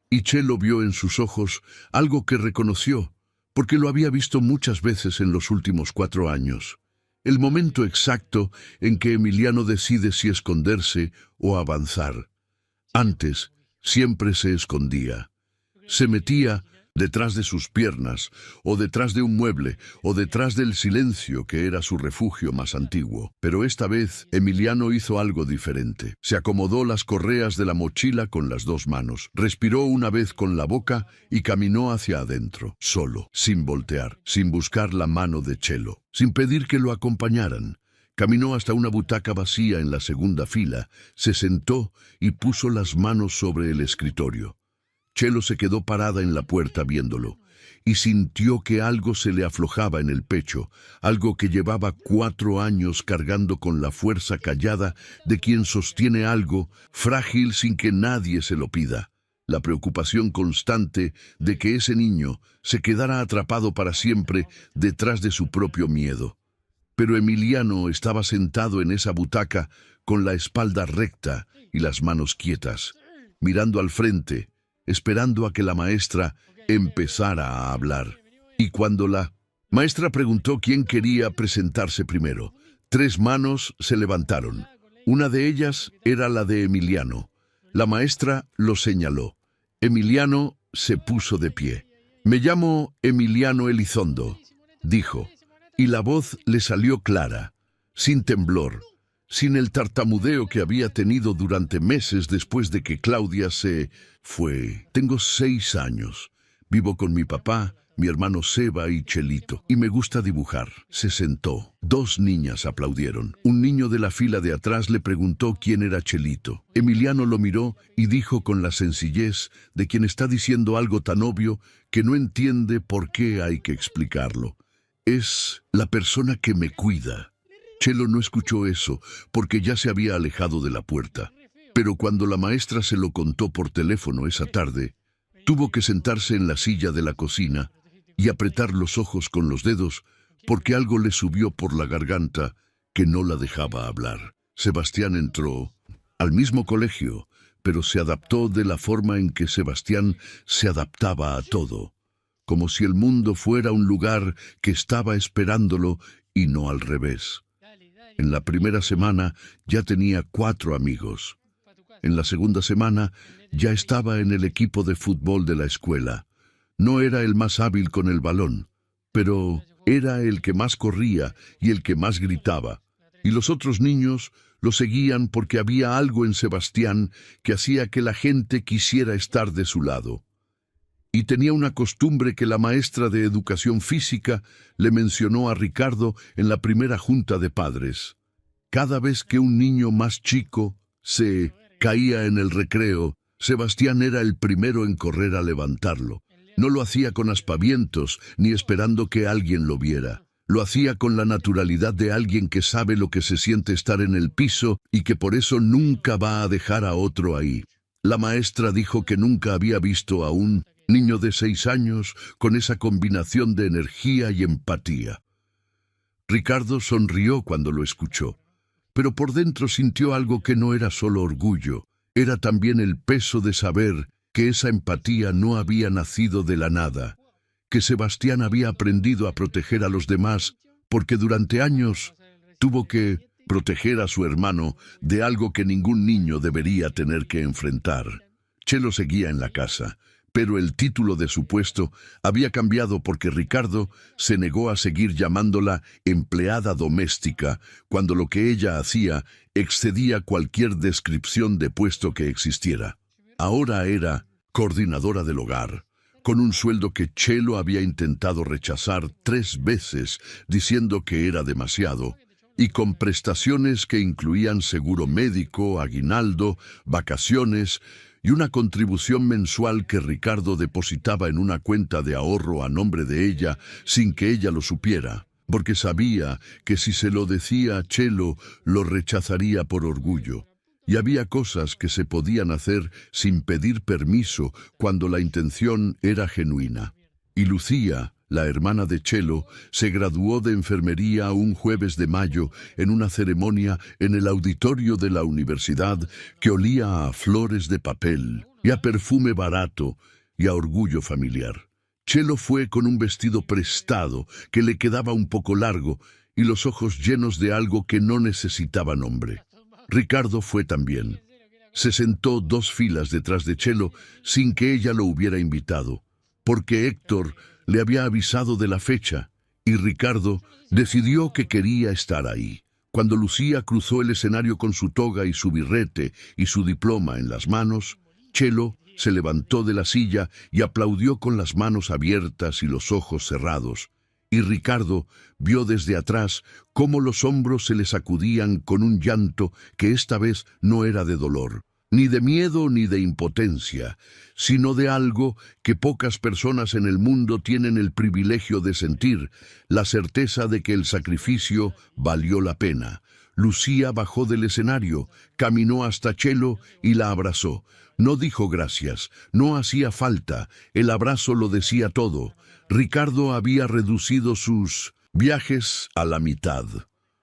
Speaker 1: Y Chelo vio en sus ojos algo que reconoció, porque lo había visto muchas veces en los últimos 4 años. El momento exacto en que Emiliano decide si esconderse o avanzar. Antes, siempre se escondía. Se metía detrás de sus piernas, o detrás de un mueble, o detrás del silencio que era su refugio más antiguo. Pero esta vez, Emiliano hizo algo diferente. Se acomodó las correas de la mochila con las 2 manos, respiró una vez con la boca y caminó hacia adentro, solo, sin voltear, sin buscar la mano de Chelo, sin pedir que lo acompañaran. Caminó hasta una butaca vacía en la segunda fila, se sentó y puso las manos sobre el escritorio. Chelo se quedó parada en la puerta viéndolo, y sintió que algo se le aflojaba en el pecho, algo que llevaba 4 años cargando con la fuerza callada de quien sostiene algo frágil sin que nadie se lo pida. La preocupación constante de que ese niño se quedara atrapado para siempre detrás de su propio miedo. Pero Emiliano estaba sentado en esa butaca con la espalda recta y las manos quietas, mirando al frente, esperando a que la maestra empezara a hablar. Y cuando la maestra preguntó quién quería presentarse primero, 3 manos se levantaron. Una de ellas era la de Emiliano. La maestra lo señaló. Emiliano se puso de pie. «Me llamo Emiliano Elizondo», dijo, y la voz le salió clara, sin temblor, sin el tartamudeo que había tenido durante meses después de que Claudia se fue. «Tengo 6 años. Vivo con mi papá, mi hermano Seba y Chelito, y me gusta dibujar». Se sentó. 2 niñas aplaudieron. Un niño de la fila de atrás le preguntó quién era Chelito. Emiliano lo miró y dijo con la sencillez de quien está diciendo algo tan obvio que no entiende por qué hay que explicarlo. «Es la persona que me cuida». Chelo no escuchó eso porque ya se había alejado de la puerta. Pero cuando la maestra se lo contó por teléfono esa tarde, tuvo que sentarse en la silla de la cocina y apretar los ojos con los dedos porque algo le subió por la garganta que no la dejaba hablar. Sebastián entró al mismo colegio, pero se adaptó de la forma en que Sebastián se adaptaba a todo, como si el mundo fuera un lugar que estaba esperándolo y no al revés. En la primera semana ya tenía 4 amigos. En la segunda semana ya estaba en el equipo de fútbol de la escuela. No era el más hábil con el balón, pero era el que más corría y el que más gritaba. Y los otros niños lo seguían porque había algo en Sebastián que hacía que la gente quisiera estar de su lado. Y tenía una costumbre que la maestra de educación física le mencionó a Ricardo en la primera junta de padres. Cada vez que un niño más chico se caía en el recreo, Sebastián era el primero en correr a levantarlo. No lo hacía con aspavientos ni esperando que alguien lo viera. Lo hacía con la naturalidad de alguien que sabe lo que se siente estar en el piso y que por eso nunca va a dejar a otro ahí. La maestra dijo que nunca había visto a un niño de 6 años con esa combinación de energía y empatía. Ricardo sonrió cuando lo escuchó, pero por dentro sintió algo que no era solo orgullo, era también el peso de saber que esa empatía no había nacido de la nada, que Sebastián había aprendido a proteger a los demás porque durante años tuvo que proteger a su hermano de algo que ningún niño debería tener que enfrentar. Chelo seguía en la casa, pero el título de su puesto había cambiado porque Ricardo se negó a seguir llamándola empleada doméstica cuando lo que ella hacía excedía cualquier descripción de puesto que existiera. Ahora era coordinadora del hogar, con un sueldo que Chelo había intentado rechazar 3 veces diciendo que era demasiado, y con prestaciones que incluían seguro médico, aguinaldo, vacaciones y una contribución mensual que Ricardo depositaba en una cuenta de ahorro a nombre de ella sin que ella lo supiera, porque sabía que si se lo decía a Chelo lo rechazaría por orgullo. Y había cosas que se podían hacer sin pedir permiso cuando la intención era genuina. Y Lucía, la hermana de Chelo, se graduó de enfermería un jueves de mayo en una ceremonia en el auditorio de la universidad que olía a flores de papel y a perfume barato y a orgullo familiar. Chelo fue con un vestido prestado que le quedaba un poco largo y los ojos llenos de algo que no necesitaba nombre. Ricardo fue también. Se sentó 2 filas detrás de Chelo sin que ella lo hubiera invitado, porque Héctor le había avisado de la fecha y Ricardo decidió que quería estar ahí. Cuando Lucía cruzó el escenario con su toga y su birrete y su diploma en las manos, Chelo se levantó de la silla y aplaudió con las manos abiertas y los ojos cerrados. Y Ricardo vio desde atrás cómo los hombros se le sacudían con un llanto que esta vez no era de dolor, ni de miedo ni de impotencia, sino de algo que pocas personas en el mundo tienen el privilegio de sentir, la certeza de que el sacrificio valió la pena. Lucía bajó del escenario, caminó hasta Chelo y la abrazó. No dijo gracias, no hacía falta, el abrazo lo decía todo. Ricardo había reducido sus viajes a la mitad.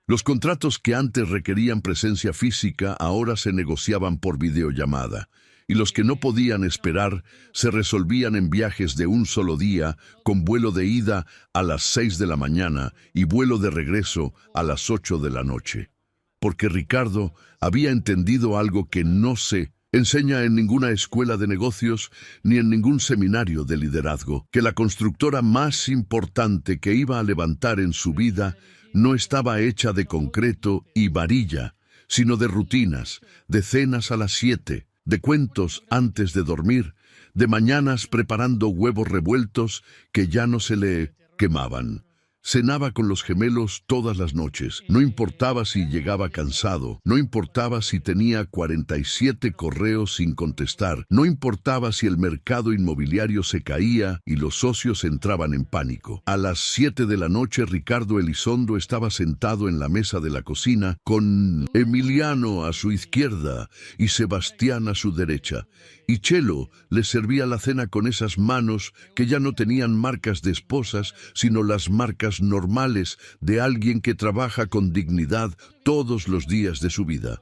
Speaker 1: Los contratos que antes requerían presencia física ahora se negociaban por videollamada, y los que no podían esperar se resolvían en viajes de un solo día, con vuelo de ida a las 6 de la mañana y vuelo de regreso a las 8 de la noche. Porque Ricardo había entendido algo que no se enseña en ninguna escuela de negocios ni en ningún seminario de liderazgo, que la constructora más importante que iba a levantar en su vida no estaba hecha de concreto y varilla, sino de rutinas, de cenas a las 7, de cuentos antes de dormir, de mañanas preparando huevos revueltos que ya no se le quemaban. Cenaba con los gemelos todas las noches. No importaba si llegaba cansado, no importaba si tenía 47 correos sin contestar, no importaba si el mercado inmobiliario se caía y los socios entraban en pánico. A las 7 de la noche, Ricardo Elizondo estaba sentado en la mesa de la cocina con Emiliano a su izquierda y Sebastián a su derecha. Y Chelo le servía la cena con esas manos que ya no tenían marcas de esposas, sino las marcas normales de alguien que trabaja con dignidad todos los días de su vida.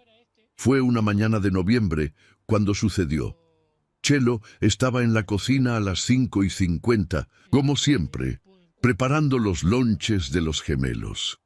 Speaker 1: Fue una mañana de noviembre cuando sucedió. Chelo estaba en la cocina a las 5:50, como siempre, preparando los lonches de los gemelos.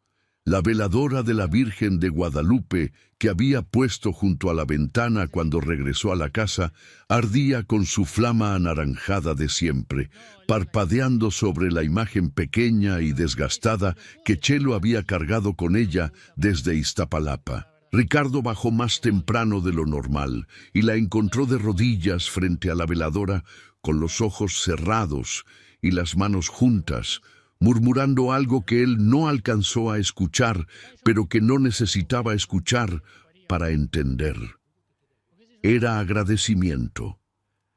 Speaker 1: La veladora de la Virgen de Guadalupe, que había puesto junto a la ventana cuando regresó a la casa, ardía con su flama anaranjada de siempre, parpadeando sobre la imagen pequeña y desgastada que Chelo había cargado con ella desde Iztapalapa. Ricardo bajó más temprano de lo normal y la encontró de rodillas frente a la veladora, con los ojos cerrados y las manos juntas, murmurando algo que él no alcanzó a escuchar, pero que no necesitaba escuchar para entender. Era agradecimiento.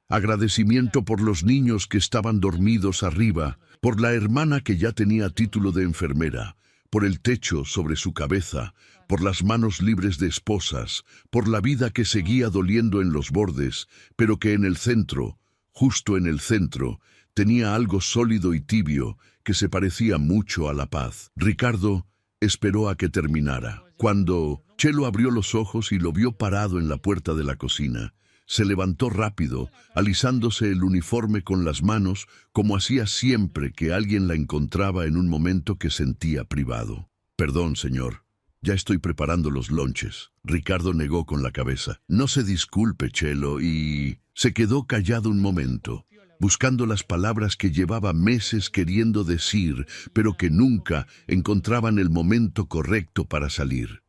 Speaker 1: Agradecimiento por los niños que estaban dormidos arriba, por la hermana que ya tenía título de enfermera, por el techo sobre su cabeza, por las manos libres de esposas, por la vida que seguía doliendo en los bordes, pero que en el centro, justo en el centro, tenía algo sólido y tibio que se parecía mucho a la paz. Ricardo esperó a que terminara. Cuando Chelo abrió los ojos y lo vio parado en la puerta de la cocina, se levantó rápido, alisándose el uniforme con las manos, como hacía siempre que alguien la encontraba en un momento que sentía privado. «Perdón, señor. Ya estoy preparando los lonches». Ricardo negó con la cabeza. «No se disculpe, Chelo», y se quedó callado un momento, buscando las palabras que llevaba meses queriendo decir, pero que nunca encontraban el momento correcto para salir.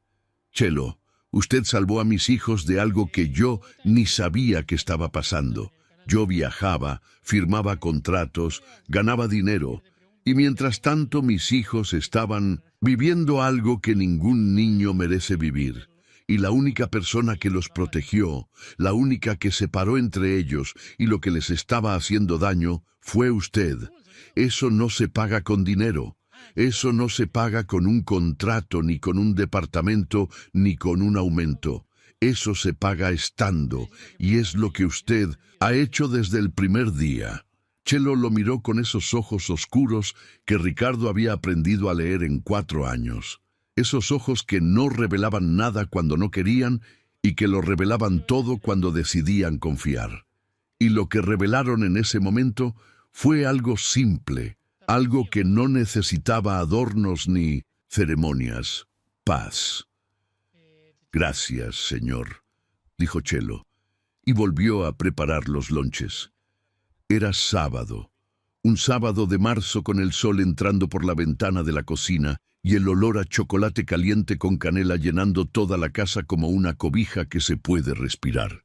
Speaker 1: «Chelo, usted salvó a mis hijos de algo que yo ni sabía que estaba pasando. Yo viajaba, firmaba contratos, ganaba dinero, y mientras tanto mis hijos estaban viviendo algo que ningún niño merece vivir. Y la única persona que los protegió, la única que separó entre ellos y lo que les estaba haciendo daño, fue usted. Eso no se paga con dinero. Eso no se paga con un contrato, ni con un departamento, ni con un aumento. Eso se paga estando, y es lo que usted ha hecho desde el primer día». Chelo lo miró con esos ojos oscuros que Ricardo había aprendido a leer en 4 años. Esos ojos que no revelaban nada cuando no querían y que lo revelaban todo cuando decidían confiar. Y lo que revelaron en ese momento fue algo simple, algo que no necesitaba adornos ni ceremonias: paz. «Gracias, señor», dijo Chelo, y volvió a preparar los lonches. Era sábado, un sábado de marzo con el sol entrando por la ventana de la cocina y el olor a chocolate caliente con canela llenando toda la casa como una cobija que se puede respirar.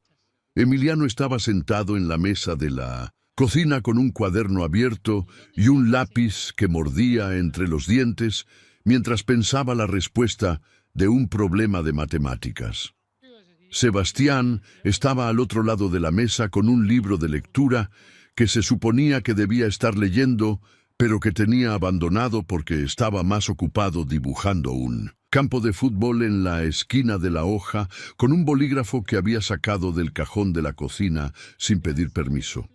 Speaker 1: Emiliano estaba sentado en la mesa de la cocina con un cuaderno abierto y un lápiz que mordía entre los dientes mientras pensaba la respuesta de un problema de matemáticas. Sebastián estaba al otro lado de la mesa con un libro de lectura que se suponía que debía estar leyendo, pero que tenía abandonado porque estaba más ocupado dibujando un campo de fútbol en la esquina de la hoja con un bolígrafo que había sacado del cajón de la cocina sin pedir permiso.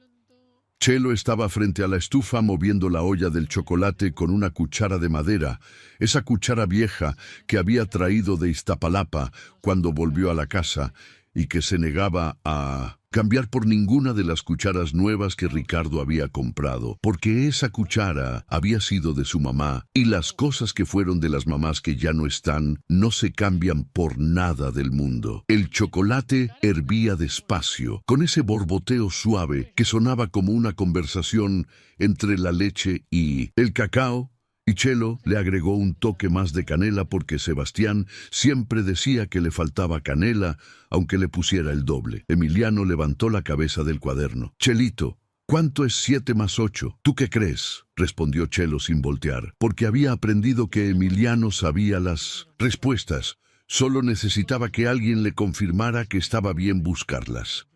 Speaker 1: Chelo estaba frente a la estufa moviendo la olla del chocolate con una cuchara de madera, esa cuchara vieja que había traído de Iztapalapa cuando volvió a la casa y que se negaba a cambiar por ninguna de las cucharas nuevas que Ricardo había comprado, porque esa cuchara había sido de su mamá, y las cosas que fueron de las mamás que ya no están no se cambian por nada del mundo. El chocolate hervía despacio, con ese borboteo suave que sonaba como una conversación entre la leche y el cacao. Y Chelo le agregó un toque más de canela porque Sebastián siempre decía que le faltaba canela, aunque le pusiera el doble. Emiliano levantó la cabeza del cuaderno. «Chelito, ¿cuánto es 7 más 8? ¿Tú qué crees?», respondió Chelo sin voltear, porque había aprendido que Emiliano sabía las respuestas. Solo necesitaba que alguien le confirmara que estaba bien buscarlas.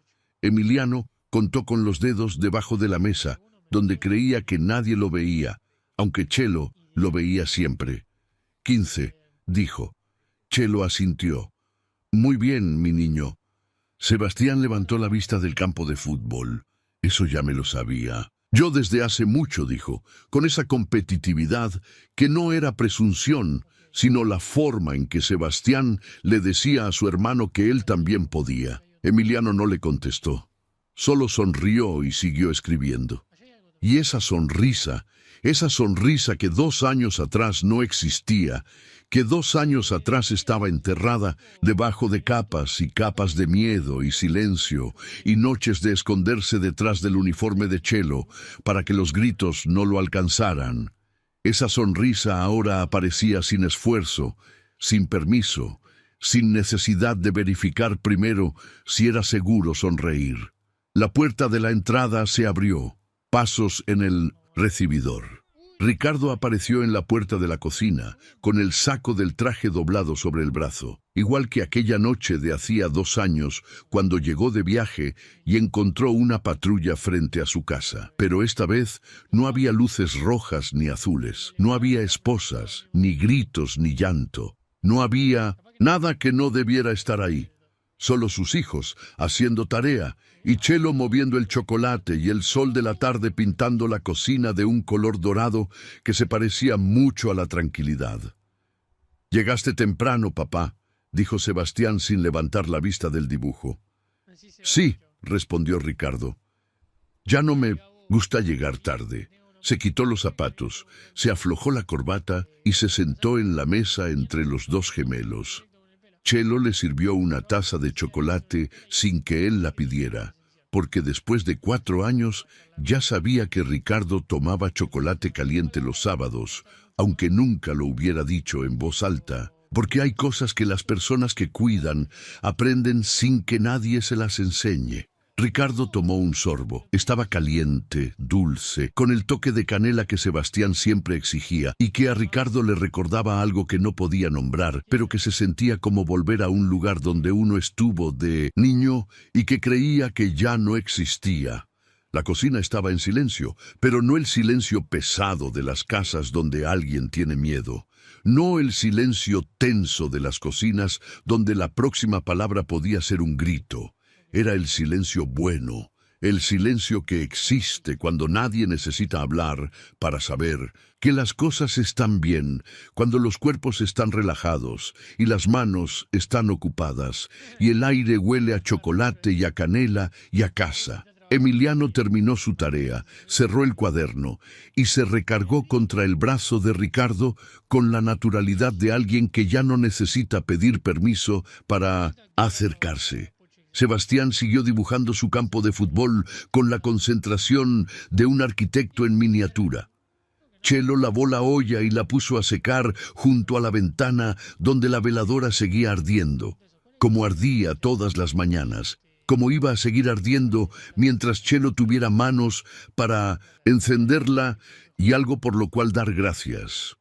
Speaker 1: Emiliano contó con los dedos debajo de la mesa, donde creía que nadie lo veía, aunque Chelo lo veía siempre. 15, dijo. Chelo asintió. «Muy bien, mi niño». Sebastián levantó la vista del campo de fútbol. «Eso ya me lo sabía. Yo desde hace mucho», dijo, con esa competitividad que no era presunción, sino la forma en que Sebastián le decía a su hermano que él también podía. Emiliano no le contestó. Solo sonrió y siguió escribiendo. Y esa sonrisa que 2 años atrás no existía, que 2 años atrás estaba enterrada debajo de capas y capas de miedo y silencio y noches de esconderse detrás del uniforme de Chelo para que los gritos no lo alcanzaran. Esa sonrisa ahora aparecía sin esfuerzo, sin permiso, sin necesidad de verificar primero si era seguro sonreír. La puerta de la entrada se abrió. Pasos en el recibidor. Ricardo apareció en la puerta de la cocina, con el saco del traje doblado sobre el brazo, igual que aquella noche de hacía 2 años, cuando llegó de viaje y encontró una patrulla frente a su casa. Pero esta vez no había luces rojas ni azules, no había esposas, ni gritos ni llanto, no había nada que no debiera estar ahí. Solo sus hijos haciendo tarea y Chelo moviendo el chocolate y el sol de la tarde pintando la cocina de un color dorado que se parecía mucho a la tranquilidad. «Llegaste temprano, papá», dijo Sebastián sin levantar la vista del dibujo. «Sí», respondió Ricardo. «Ya no me gusta llegar tarde». Se quitó los zapatos, se aflojó la corbata y se sentó en la mesa entre los 2 gemelos. Chelo le sirvió una taza de chocolate sin que él la pidiera, porque después de 4 años ya sabía que Ricardo tomaba chocolate caliente los sábados, aunque nunca lo hubiera dicho en voz alta, porque hay cosas que las personas que cuidan aprenden sin que nadie se las enseñe. Ricardo tomó un sorbo. Estaba caliente, dulce, con el toque de canela que Sebastián siempre exigía y que a Ricardo le recordaba algo que no podía nombrar, pero que se sentía como volver a un lugar donde uno estuvo de niño y que creía que ya no existía. La cocina estaba en silencio, pero no el silencio pesado de las casas donde alguien tiene miedo. No el silencio tenso de las cocinas donde la próxima palabra podía ser un grito. Era el silencio bueno, el silencio que existe cuando nadie necesita hablar para saber que las cosas están bien, cuando los cuerpos están relajados y las manos están ocupadas y el aire huele a chocolate y a canela y a casa. Emiliano terminó su tarea, cerró el cuaderno y se recargó contra el brazo de Ricardo con la naturalidad de alguien que ya no necesita pedir permiso para acercarse. Sebastián siguió dibujando su campo de fútbol con la concentración de un arquitecto en miniatura. Chelo lavó la olla y la puso a secar junto a la ventana donde la veladora seguía ardiendo, como ardía todas las mañanas, como iba a seguir ardiendo mientras Chelo tuviera manos para encenderla y algo por lo cual dar gracias.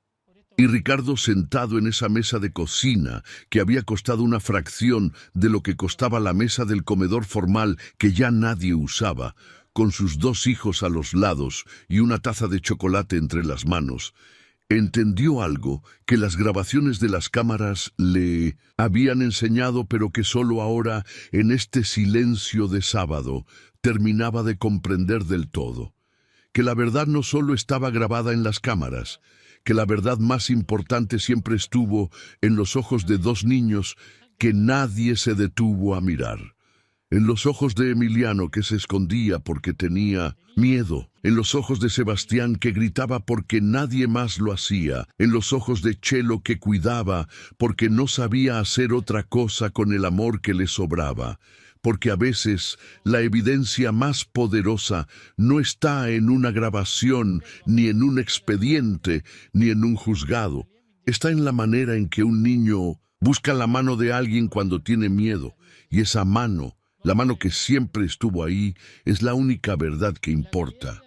Speaker 1: Y Ricardo, sentado en esa mesa de cocina que había costado una fracción de lo que costaba la mesa del comedor formal que ya nadie usaba, con sus dos hijos a los lados y una taza de chocolate entre las manos, entendió algo que las grabaciones de las cámaras le habían enseñado, pero que solo ahora, en este silencio de sábado, terminaba de comprender del todo. Que la verdad no solo estaba grabada en las cámaras, que la verdad más importante siempre estuvo en los ojos de dos niños que nadie se detuvo a mirar. En los ojos de Emiliano, que se escondía porque tenía miedo. En los ojos de Sebastián, que gritaba porque nadie más lo hacía. En los ojos de Chelo, que cuidaba porque no sabía hacer otra cosa con el amor que le sobraba. Porque a veces la evidencia más poderosa no está en una grabación, ni en un expediente, ni en un juzgado. Está en la manera en que un niño busca la mano de alguien cuando tiene miedo, y esa mano, la mano que siempre estuvo ahí, es la única verdad que importa.